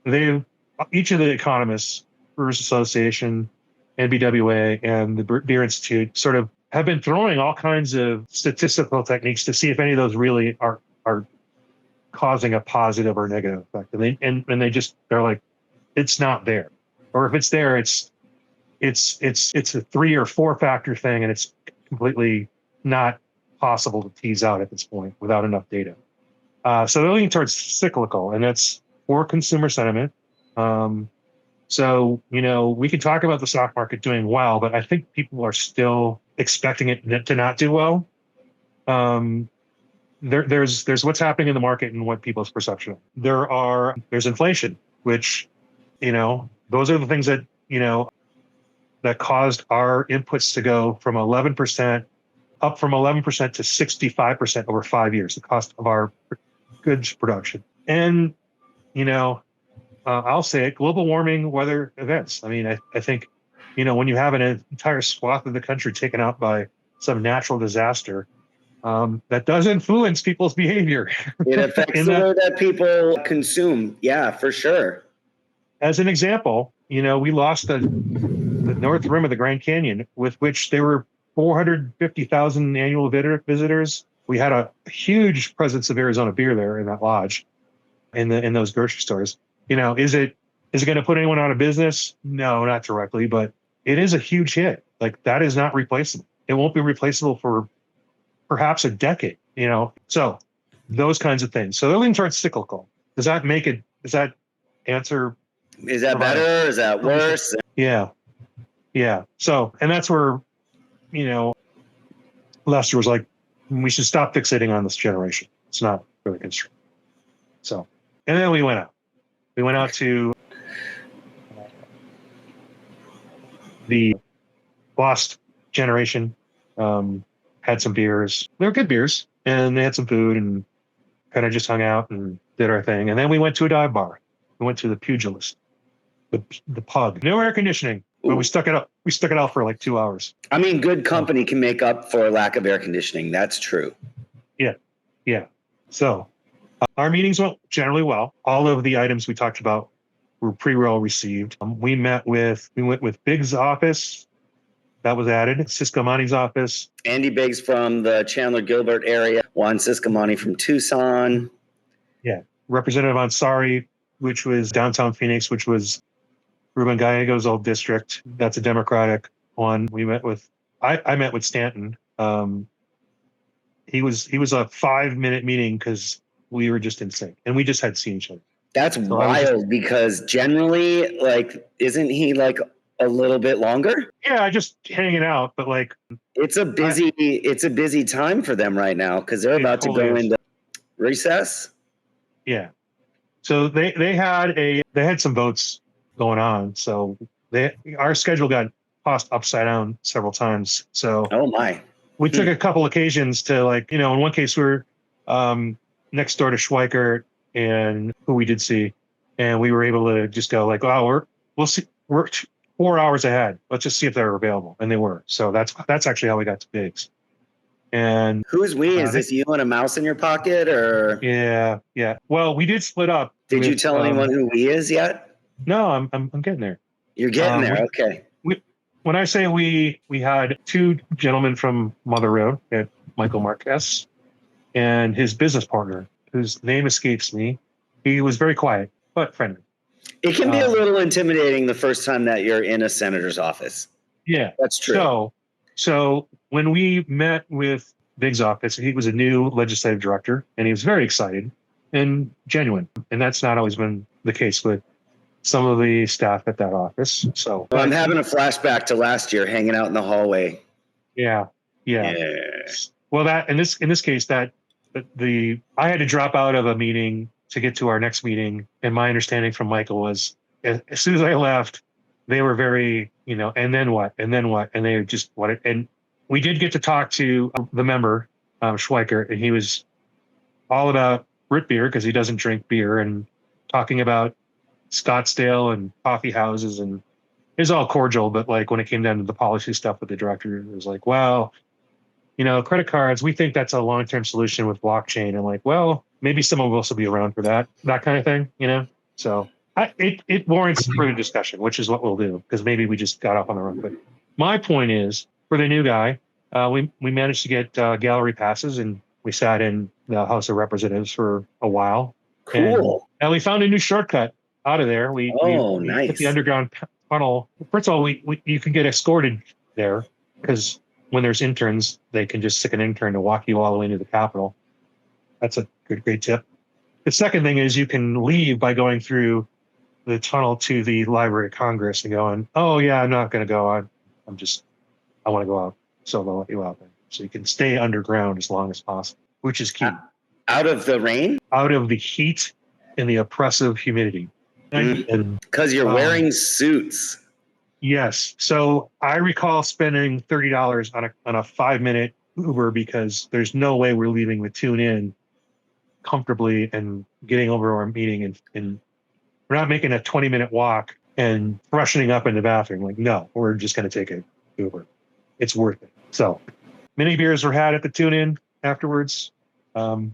each of the economists, Brewers Association, NBWA, and the Beer Institute sort of have been throwing all kinds of statistical techniques to see if any of those really are causing a positive or negative effect. And they're like, it's not there. Or if it's there, it's a 3 or 4 factor thing, and it's completely not possible to tease out at this point without enough data. So they're leaning towards cyclical, and that's for consumer sentiment. So, we can talk about the stock market doing well, but I think people are still expecting it to not do well. There's what's happening in the market and what people's perception. There's inflation, which, those are the things that, that caused our inputs to go from 11% up from 11% to 65% over 5 years, the cost of our goods production. And, I'll say it, global warming, weather events. I mean, I think, when you have an entire swath of the country taken out by some natural disaster, that does influence people's behavior. It affects the way that people consume. Yeah, for sure. As an example, we lost the north rim of the Grand Canyon, with which there were 450,000 annual visitors. We had a huge presence of Arizona beer there in that lodge, in those grocery stores. Is it going to put anyone out of business? No, not directly, but it is a huge hit. Like, that is not replaceable. It won't be replaceable for perhaps a decade. So those kinds of things. So they're leaning towards cyclical. Does that answer? Is that better? Is that worse? Yeah. So, and that's where, Lester was like, we should stop fixating on this generation. It's not really constructive. So, and then we went out. We went out to the lost generation, had some beers. They were good beers, and they had some food, and kind of just hung out and did our thing. And then we went to a dive bar. We went to the Pugilist, the pub. No air conditioning, but we stuck it up. We stuck it out for like 2 hours. I mean, good company can make up for lack of air conditioning. That's true. Yeah. So our meetings went generally well. All of the items we talked about were pretty well received. We went with Big's office. That was added. Ciscomani's office. Andy Biggs from the Chandler Gilbert area. Juan Ciscomani from Tucson. Yeah. Representative Ansari, which was downtown Phoenix, which was Ruben Gallego's old district. That's a Democratic one. We met with, I met with Stanton. He was a 5-minute meeting because we were just in sync and we just had seen each other. That's wild because generally, like, isn't he like a little bit longer? Yeah, just hanging out, but like it's a busy time for them right now because they're about to go into recess. Yeah. So they had some votes going on. So our schedule got tossed upside down several times. So oh my. We took a couple occasions to, like, in one case we were next door to Schweikert, and who we did see, and we were able to just go like, oh, we'll see, we're 4 hours ahead. Let's just see if they're available, and they were. So that's actually how we got to Biggs. And who's we? Is this you and a mouse in your pocket, or? Yeah. Well, we did split up. Did you tell anyone who we is yet? No, I'm getting there. You're getting there. Okay. When I say we had two gentlemen from Mother Road, Michael Marquez and his business partner, whose name escapes me. He was very quiet, but friendly. It can be a little intimidating the first time that you're in a senator's office. Yeah. That's true. So when we met with Big's office, he was a new legislative director, and he was very excited and genuine. And that's not always been the case with some of the staff at that office. So I'm having a flashback to last year, hanging out in the hallway. Yeah. Well, that in this case, I had to drop out of a meeting to get to our next meeting, and my understanding from Michael was as soon as I left, they were very, and then what, and they just wanted. And we did get to talk to the member, Schweiker, and he was all about root beer because he doesn't drink beer, and talking about Scottsdale and coffee houses, and it was all cordial. But like when it came down to the policy stuff with the director, it was like, well, credit cards, we think that's a long-term solution with blockchain. And like, well, maybe someone will also be around for that kind of thing, So it warrants further discussion, which is what we'll do, because maybe we just got off on the wrong foot. My point is, for the new guy, we managed to get gallery passes, and we sat in the House of Representatives for a while. Cool. And we found a new shortcut out of there. We nice. hit the underground tunnel. First of all, you can get escorted there because when there's interns, they can just stick an intern to walk you all the way into the Capitol. That's a great tip. The second thing is you can leave by going through the tunnel to the Library of Congress and going, oh yeah, I'm not going to go. I want to go out. So they'll let you out there. So you can stay underground as long as possible, which is key. Out of the rain? Out of the heat and the oppressive humidity. Because you're wearing suits. Yes. So I recall spending $30 on a 5-minute Uber because there's no way we're leaving the tune in comfortably and getting over our meeting, and we're not making a 20-minute walk and freshening up in the bathroom. Like, no, we're just going to take an Uber. It's worth it. So many beers were had at the tune in. afterwards. It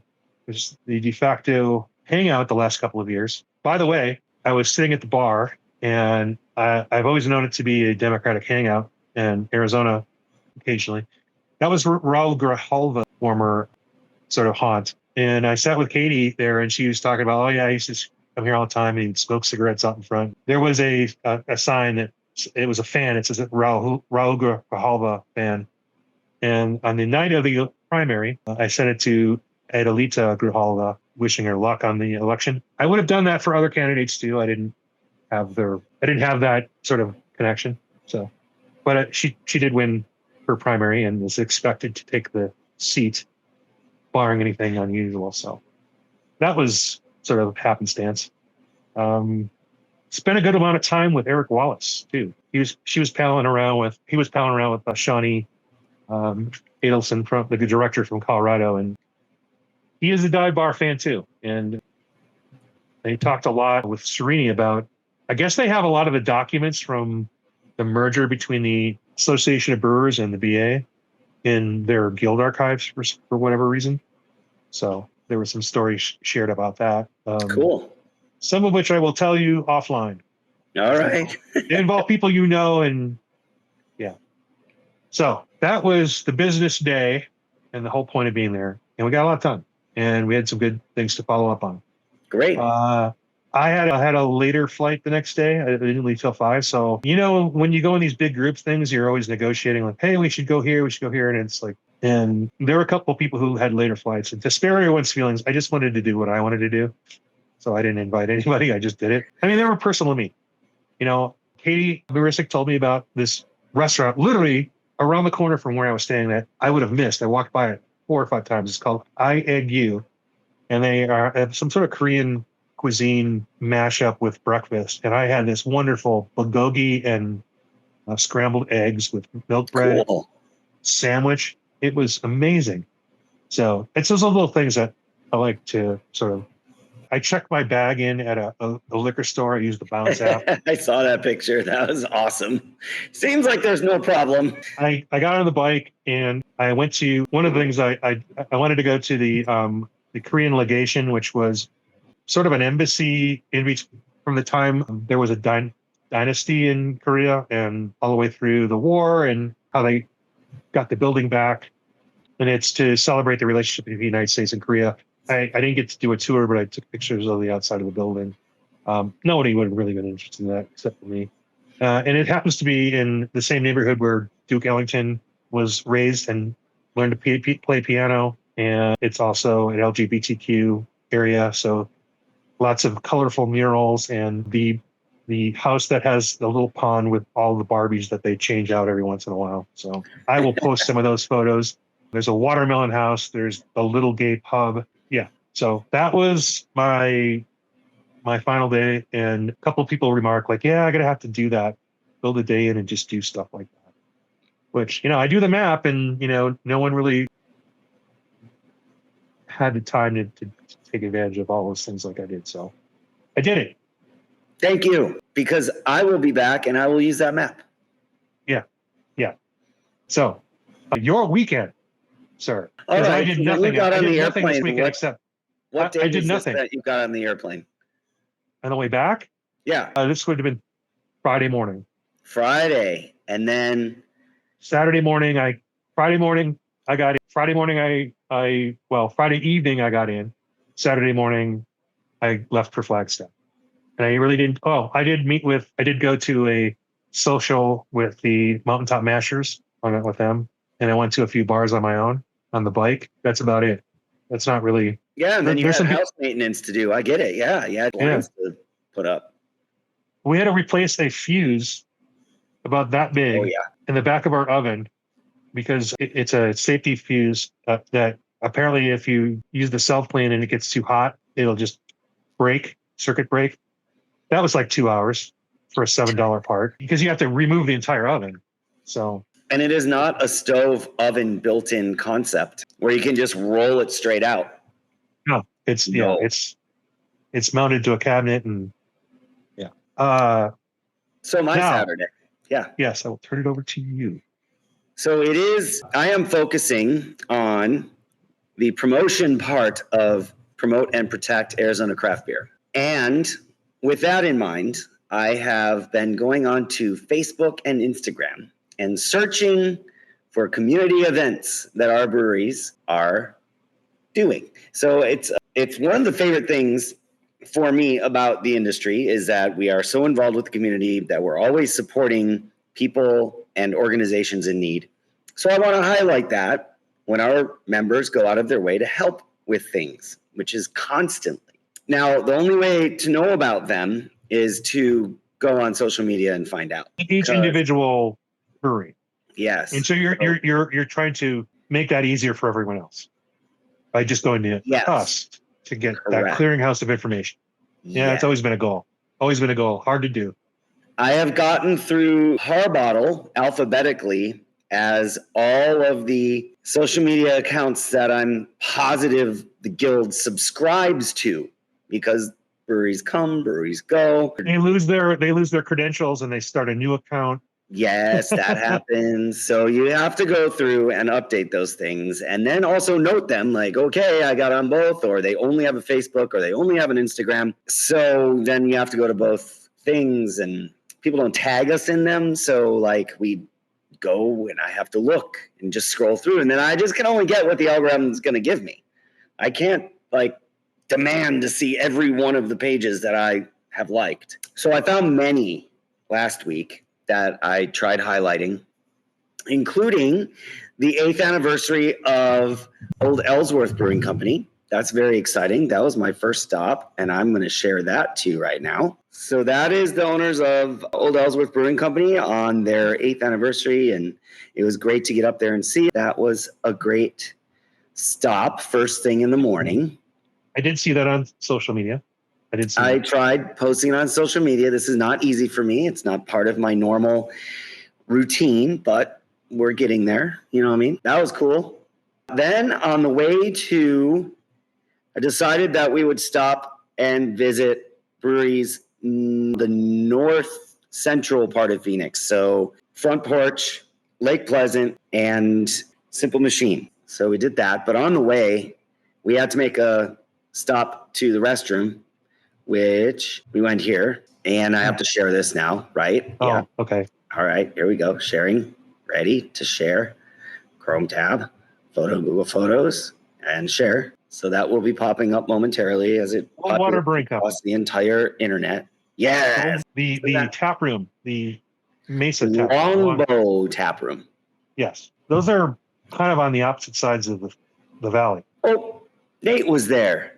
was the de facto hangout the last couple of years. By the way, I was sitting at the bar, and I've always known it to be a Democratic hangout in Arizona occasionally. That was Raul Grijalva, former sort of haunt. And I sat with Katie there, and she was talking about, oh yeah, I used to come here all the time and he'd smoke cigarettes out in front. There was a sign that it was a fan. It says Raul Grijalva fan. And on the night of the primary, I sent it to Adelita Grijalva, wishing her luck on the election. I would have done that for other candidates too. I didn't have that sort of connection. So, but she did win her primary and was expected to take the seat, barring anything unusual. So that was sort of happenstance. Spent a good amount of time with Eric Wallace too. He was palling around with Shawnee Adelson, from the director from Colorado, and he is a dive bar fan too. And they talked a lot with Serini about, I guess they have a lot of the documents from the merger between the Association of Brewers and the BA in their guild archives for whatever reason. So there were some stories shared about that. Cool. Some of which I will tell you offline. All right. They involve people you know, and yeah. So that was the business day and the whole point of being there. And we got a lot done. And we had some good things to follow up on. Great. I had a later flight the next day. I didn't leave till 5. So, when you go in these big group things, you're always negotiating like, hey, we should go here. And it's like, and there were a couple of people who had later flights. And to spare everyone's feelings, I just wanted to do what I wanted to do. So I didn't invite anybody. I just did it. I mean, they were personal to me. Katie Marisic told me about this restaurant literally around the corner from where I was staying that I would have missed. I walked by it 4 or 5 times. It's called I Egg You. And they have some sort of Korean cuisine mashup with breakfast. And I had this wonderful bulgogi and scrambled eggs with milk bread sandwich. It was amazing. So it's those little things that I like to sort of, I checked my bag in at a liquor store. I used the Bounce app. I saw that picture. That was awesome. Seems like there's no problem. I got on the bike and I went to one of the things I wanted to go to the Korean legation, which was sort of an embassy from the time there was a dynasty in Korea and all the way through the war and how they got the building back. And it's to celebrate the relationship between the United States and Korea. I didn't get to do a tour, but I took pictures of the outside of the building. Nobody would have really been interested in that except for me. And it happens to be in the same neighborhood where Duke Ellington was raised and learned to play piano. And it's also an LGBTQ area. So lots of colorful murals and the house that has the little pond with all the Barbies that they change out every once in a while. So I will post some of those photos. There's a watermelon house. There's a little gay pub. Yeah. So that was my final day. And a couple of people remarked like, yeah, I'm going to have to do that, build a day in and just do stuff like that, which, I do the map and, no one really had the time to take advantage of all those things like I did. So I did it. Thank you, because I will be back and I will use that map. Yeah. Yeah. So your weekend, sir. All right. I did nothing. Got on I did the nothing this airplane. weekend except What day I did was nothing. this that you got on the airplane? On the way back? Yeah. This would have been Friday morning. Friday. And then Friday evening I got in. Saturday morning I left for Flagstaff. And I really didn't I did go to a social with the Mountaintop Mashers. I went with them and I went to a few bars on my own on the bike. That's about it. That's not really. yeah, and then you there's had some house maintenance to do. I get it. Yeah, you had lines to put up. We had to replace a fuse about that big Oh yeah. in the back of our oven because it's a safety fuse that apparently if you use the self clean and it gets too hot, it'll just circuit break. That was like 2 hours for a $7 part because you have to remove the entire oven. So. And it is not a stove oven built-in concept where you can just roll it straight out. No, it's mounted to a cabinet and yeah. So my Saturday. Yeah. Yes, I will turn it over to you. So I am focusing on the promotion part of Promote and Protect Arizona Craft Beer. And with that in mind, I have been going on to Facebook and Instagram and searching for community events that our breweries are doing. So it's one of the favorite things for me about the industry is that we are so involved with the community that we're always supporting people and organizations in need. So I want to highlight that when our members go out of their way to help with things, which is constantly. Now, the only way to know about them is to go on social media and find out. Each individual brewery. Yes. And so you're trying to make that easier for everyone else by just going to us to get that clearinghouse of information. Yeah, it's always been a goal. Always been a goal. Hard to do. I have gotten through Harbottle alphabetically as all of the social media accounts that I'm positive the guild subscribes to, because breweries come, breweries go. They lose their credentials and they start a new account. Yes, that happens. So you have to go through and update those things and then also note them like, okay, I got on both, or they only have a Facebook or they only have an Instagram. So then you have to go to both things and people don't tag us in them. So like we go and I have to look and just scroll through, and then I just can only get what the algorithm is going to give me. I can't like demand to see every one of the pages that I have liked. So I found many last week that I tried highlighting, including the 8th anniversary of Old Ellsworth Brewing Company. That's very exciting. That was my first stop, and I'm going to share that to you right now. So that is the owners of Old Ellsworth Brewing Company on their 8th anniversary, and it was great to get up there and see. That was a great stop first thing in the morning. I did see that on social media. I tried posting on social media. This is not easy for me. It's not part of my normal routine, but we're getting there. You know what I mean? That was cool. Then on the way to, I decided that we would stop and visit breweries in the north central part of Phoenix. So Front Porch, Lake Pleasant, and Simple Machine. So we did that. But on the way, we had to make a stop to the restroom, which we went here. And I have to share this now, right? Oh, yeah. Okay. All right, here we go. Sharing. Ready to share. Chrome tab, photo, Google Photos, and share. So that will be popping up momentarily as it water brewing across the entire internet. Yes. The tap room, the Mesa tap room. Longbow tap room. Yes. Those are kind of on the opposite sides of the valley. Oh, Nate was there.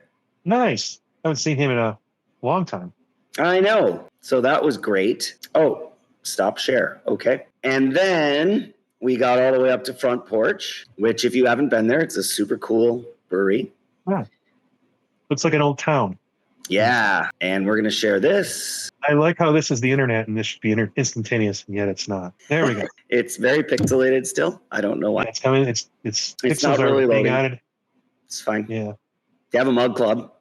Nice. I haven't seen him in a long time. I know. So that was great. Oh, stop share. Okay. And then we got all the way up to Front Porch, which if you haven't been there, it's a super cool brewery. Yeah. Looks like an old town. Yeah. And we're going to share this. I like how this is the internet and this should be instantaneous, and yet it's not. There we go. It's very pixelated still. I don't know why. Yeah, it's coming. It's pixels not really being loading. added. It's fine. Yeah. They have a mug club,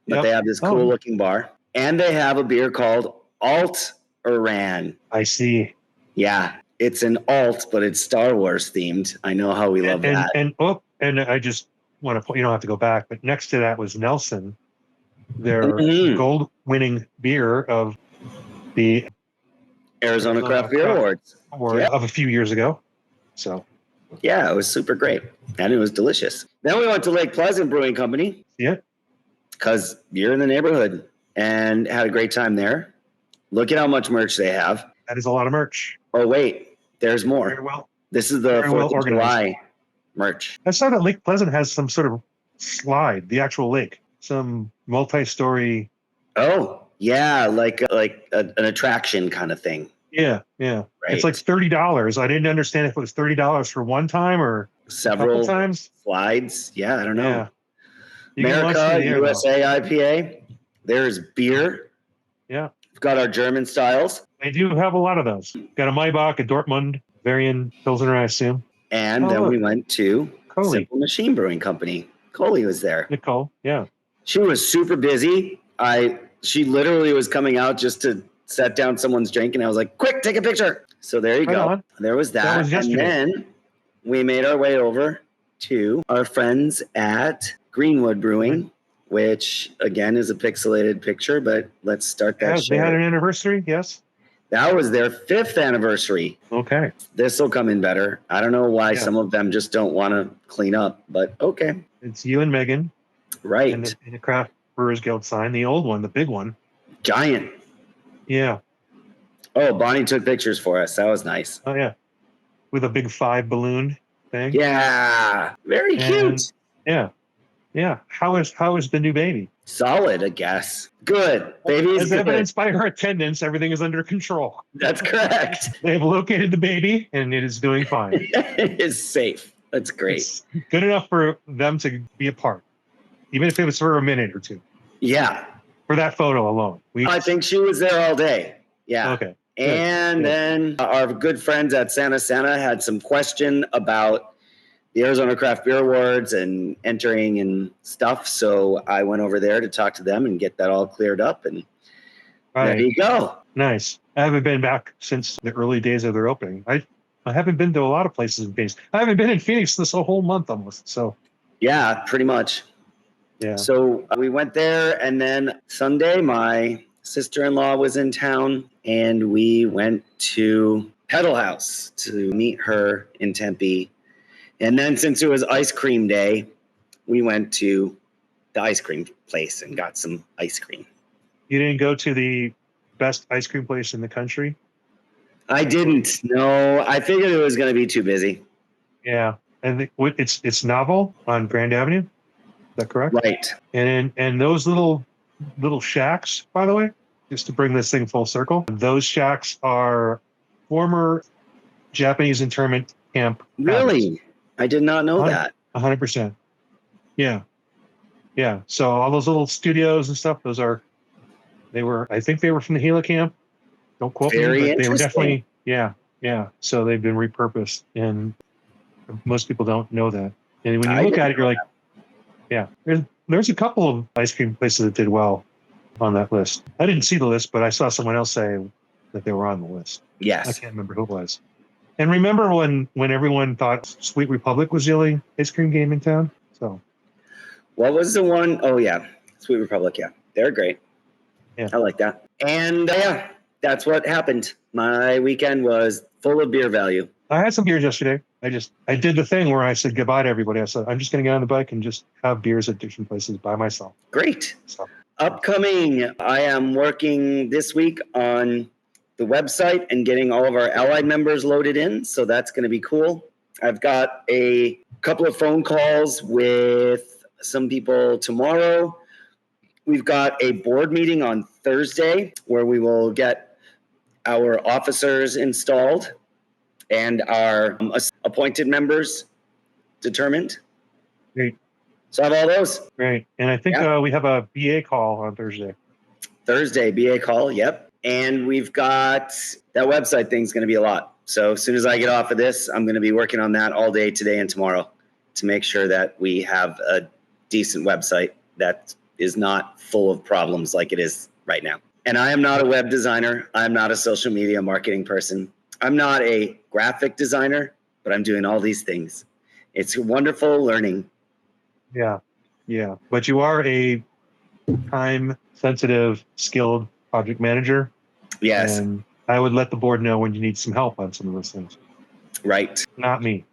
but they have this cool looking bar. And they have a beer called Alt Iran. I see. Yeah. It's an alt, but it's Star Wars themed. I know how we love that. And I just want to point, you don't have to go back, but next to that was Nelson, their gold winning beer of the Arizona Craft Beer Awards of a few years ago. So yeah, it was super great. And it was delicious. Then we went to Lake Pleasant Brewing Company. Yeah. Because you're in the neighborhood, and had a great time there. Look at how much merch they have. That is a lot of merch. Oh, wait, there's more. Very well. This is the 4th of July merch. I saw that Lake Pleasant has some sort of slide, the actual lake, some multi-story. Oh, yeah, like an attraction kind of thing. Yeah. Right. It's like $30. I didn't understand if it was $30 for one time or several times. Slides. Yeah, I don't know. Yeah. America, USA IPA. There's beer. Yeah. We've got our German styles. They do have a lot of those. Got a Maybach, a Dortmund, Varian Pilsner, I assume. And then we went to Simple Machine Brewing Company. Coley was there. Nicole, yeah. She was super busy. She literally was coming out just to set down someone's drink, and I was like, quick, take a picture. So there you go. There was that. That was yesterday. And then we made our way over to our friends at Greenwood Brewing, which again is a pixelated picture, but let's start that. Yeah, they had an anniversary, yes. That was their 5th anniversary. Okay. This will come in better. I don't know why some of them just don't want to clean up, but okay. It's you and Megan. Right. And the Craft Brewers Guild sign, the old one, the big one. Giant. Yeah. Oh, Bonnie took pictures for us. That was nice. Oh, yeah. With a big 5 balloon thing. Yeah. Very cute. Yeah. Yeah. How is the new baby? Solid, I guess. Good. Baby's As good. evidenced by her attendance, everything is under control. That's correct. They have located the baby, and it is doing fine. It is safe. That's great. It's good enough for them to be apart, even if it was for a minute or two. Yeah. For that photo alone. I think she was there all day. Yeah. Okay. And then our good friends at Santa had some question about the Arizona Craft Beer Awards and entering and stuff. So I went over there to talk to them and get that all cleared up. And there you go. Nice. I haven't been back since the early days of their opening. I haven't been to a lot of places in Phoenix. I haven't been in Phoenix this whole month almost. So yeah, pretty much. Yeah. So we went there, and then Sunday, my sister-in-law was in town, and we went to Pedal House to meet her in Tempe. And then since it was ice cream day, we went to the ice cream place and got some ice cream. You didn't go to the best ice cream place in the country? I didn't. No, I figured it was going to be too busy. Yeah. And it's Novel on Grand Avenue. Is that correct? Right. And those little shacks, by the way, just to bring this thing full circle, those shacks are former Japanese internment camp. Really? I did not know that. 100%. Yeah. Yeah. So all those little studios and stuff, I think they were from the Gila camp. Don't quote me, but they were definitely, yeah. So they've been repurposed, and most people don't know that. And when you look at it, you're like, yeah, there's a couple of ice cream places that did well on that list. I didn't see the list, but I saw someone else say that they were on the list. Yes. I can't remember who it was. And remember when everyone thought Sweet Republic was the only ice cream game in town? So what was the one? Oh, yeah. Sweet Republic. Yeah. They're great. Yeah. I like that. And that's what happened. My weekend was full of beer value. I had some beers yesterday. I did the thing where I said goodbye to everybody. I said, I'm just going to get on the bike and just have beers at different places by myself. Great. So. Upcoming, I am working this week on the website and getting all of our allied members loaded in. So that's going to be cool. I've got a couple of phone calls with some people tomorrow. We've got a board meeting on Thursday where we will get our officers installed and our appointed members determined. Great. So I have all those. Great. And I think we have a BA call on Thursday. BA call, yep. And we've got that website thing's going to be a lot. So as soon as I get off of this, I'm going to be working on that all day today and tomorrow to make sure that we have a decent website that is not full of problems like it is right now. And I am not a web designer. I'm not a social media marketing person. I'm not a graphic designer, but I'm doing all these things. It's wonderful learning. Yeah. Yeah. But you are a time-sensitive, skilled project manager. Yes. And I would let the board know when you need some help on some of those things. Right. Not me.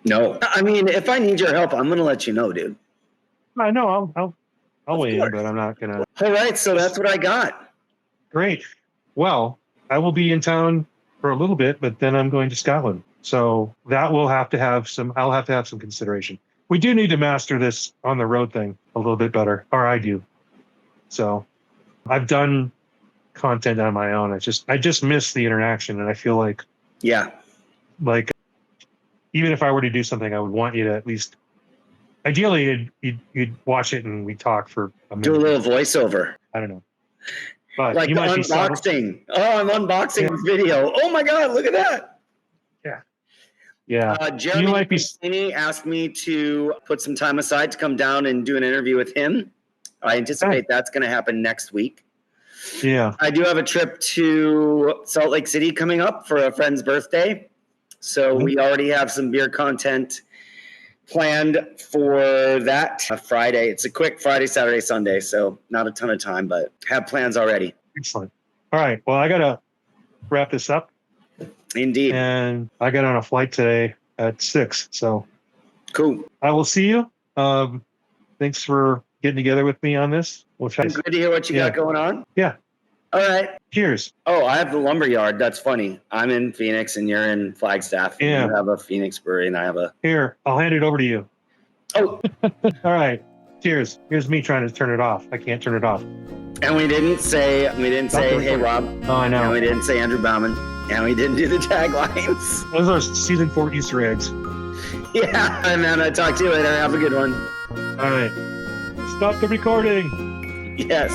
No. I mean, if I need your help, I'm going to let you know, dude. I know. I'll weigh in, but I'm not going to. All right. So that's what I got. Great. Well, I will be in town for a little bit, but then I'm going to Scotland. So that will have to have I'll have to have some consideration. We do need to master this on the road thing a little bit better, or I do. So I've done content on my own. I just miss the interaction, and I feel like, like even if I were to do something, I would want you to at least, ideally, you'd watch it and we talk for a minute. Do a little voiceover. I don't know. But like you the might unboxing. I'm unboxing this video. Oh my God, look at that. Yeah. Jeremy asked me to put some time aside to come down and do an interview with him. I anticipate that's going to happen next week. Yeah. I do have a trip to Salt Lake City coming up for a friend's birthday. So we already have some beer content planned for that Friday. It's a quick Friday, Saturday, Sunday, so not a ton of time, but have plans already. Excellent. All right. Well, I got to wrap this up. Indeed. And I got on a flight today at 6. So Cool. I will see you. Thanks for getting together with me on this. We'll try. Good to hear what you got going on. Yeah. All right. Cheers. Oh, I have the lumberyard. That's funny. I'm in Phoenix and you're in Flagstaff. Yeah. You have a Phoenix brewery and I have a. Here, I'll hand it over to you. Oh. All right. Cheers. Here's me trying to turn it off. I can't turn it off. And we didn't say, hey, Rob. Oh, I know. And we didn't say Andrew Bauman. And we didn't do the taglines. Those are season 4 Easter eggs. Yeah. And then I talk to you later. Have a good one. All right. Stop the recording. Yes.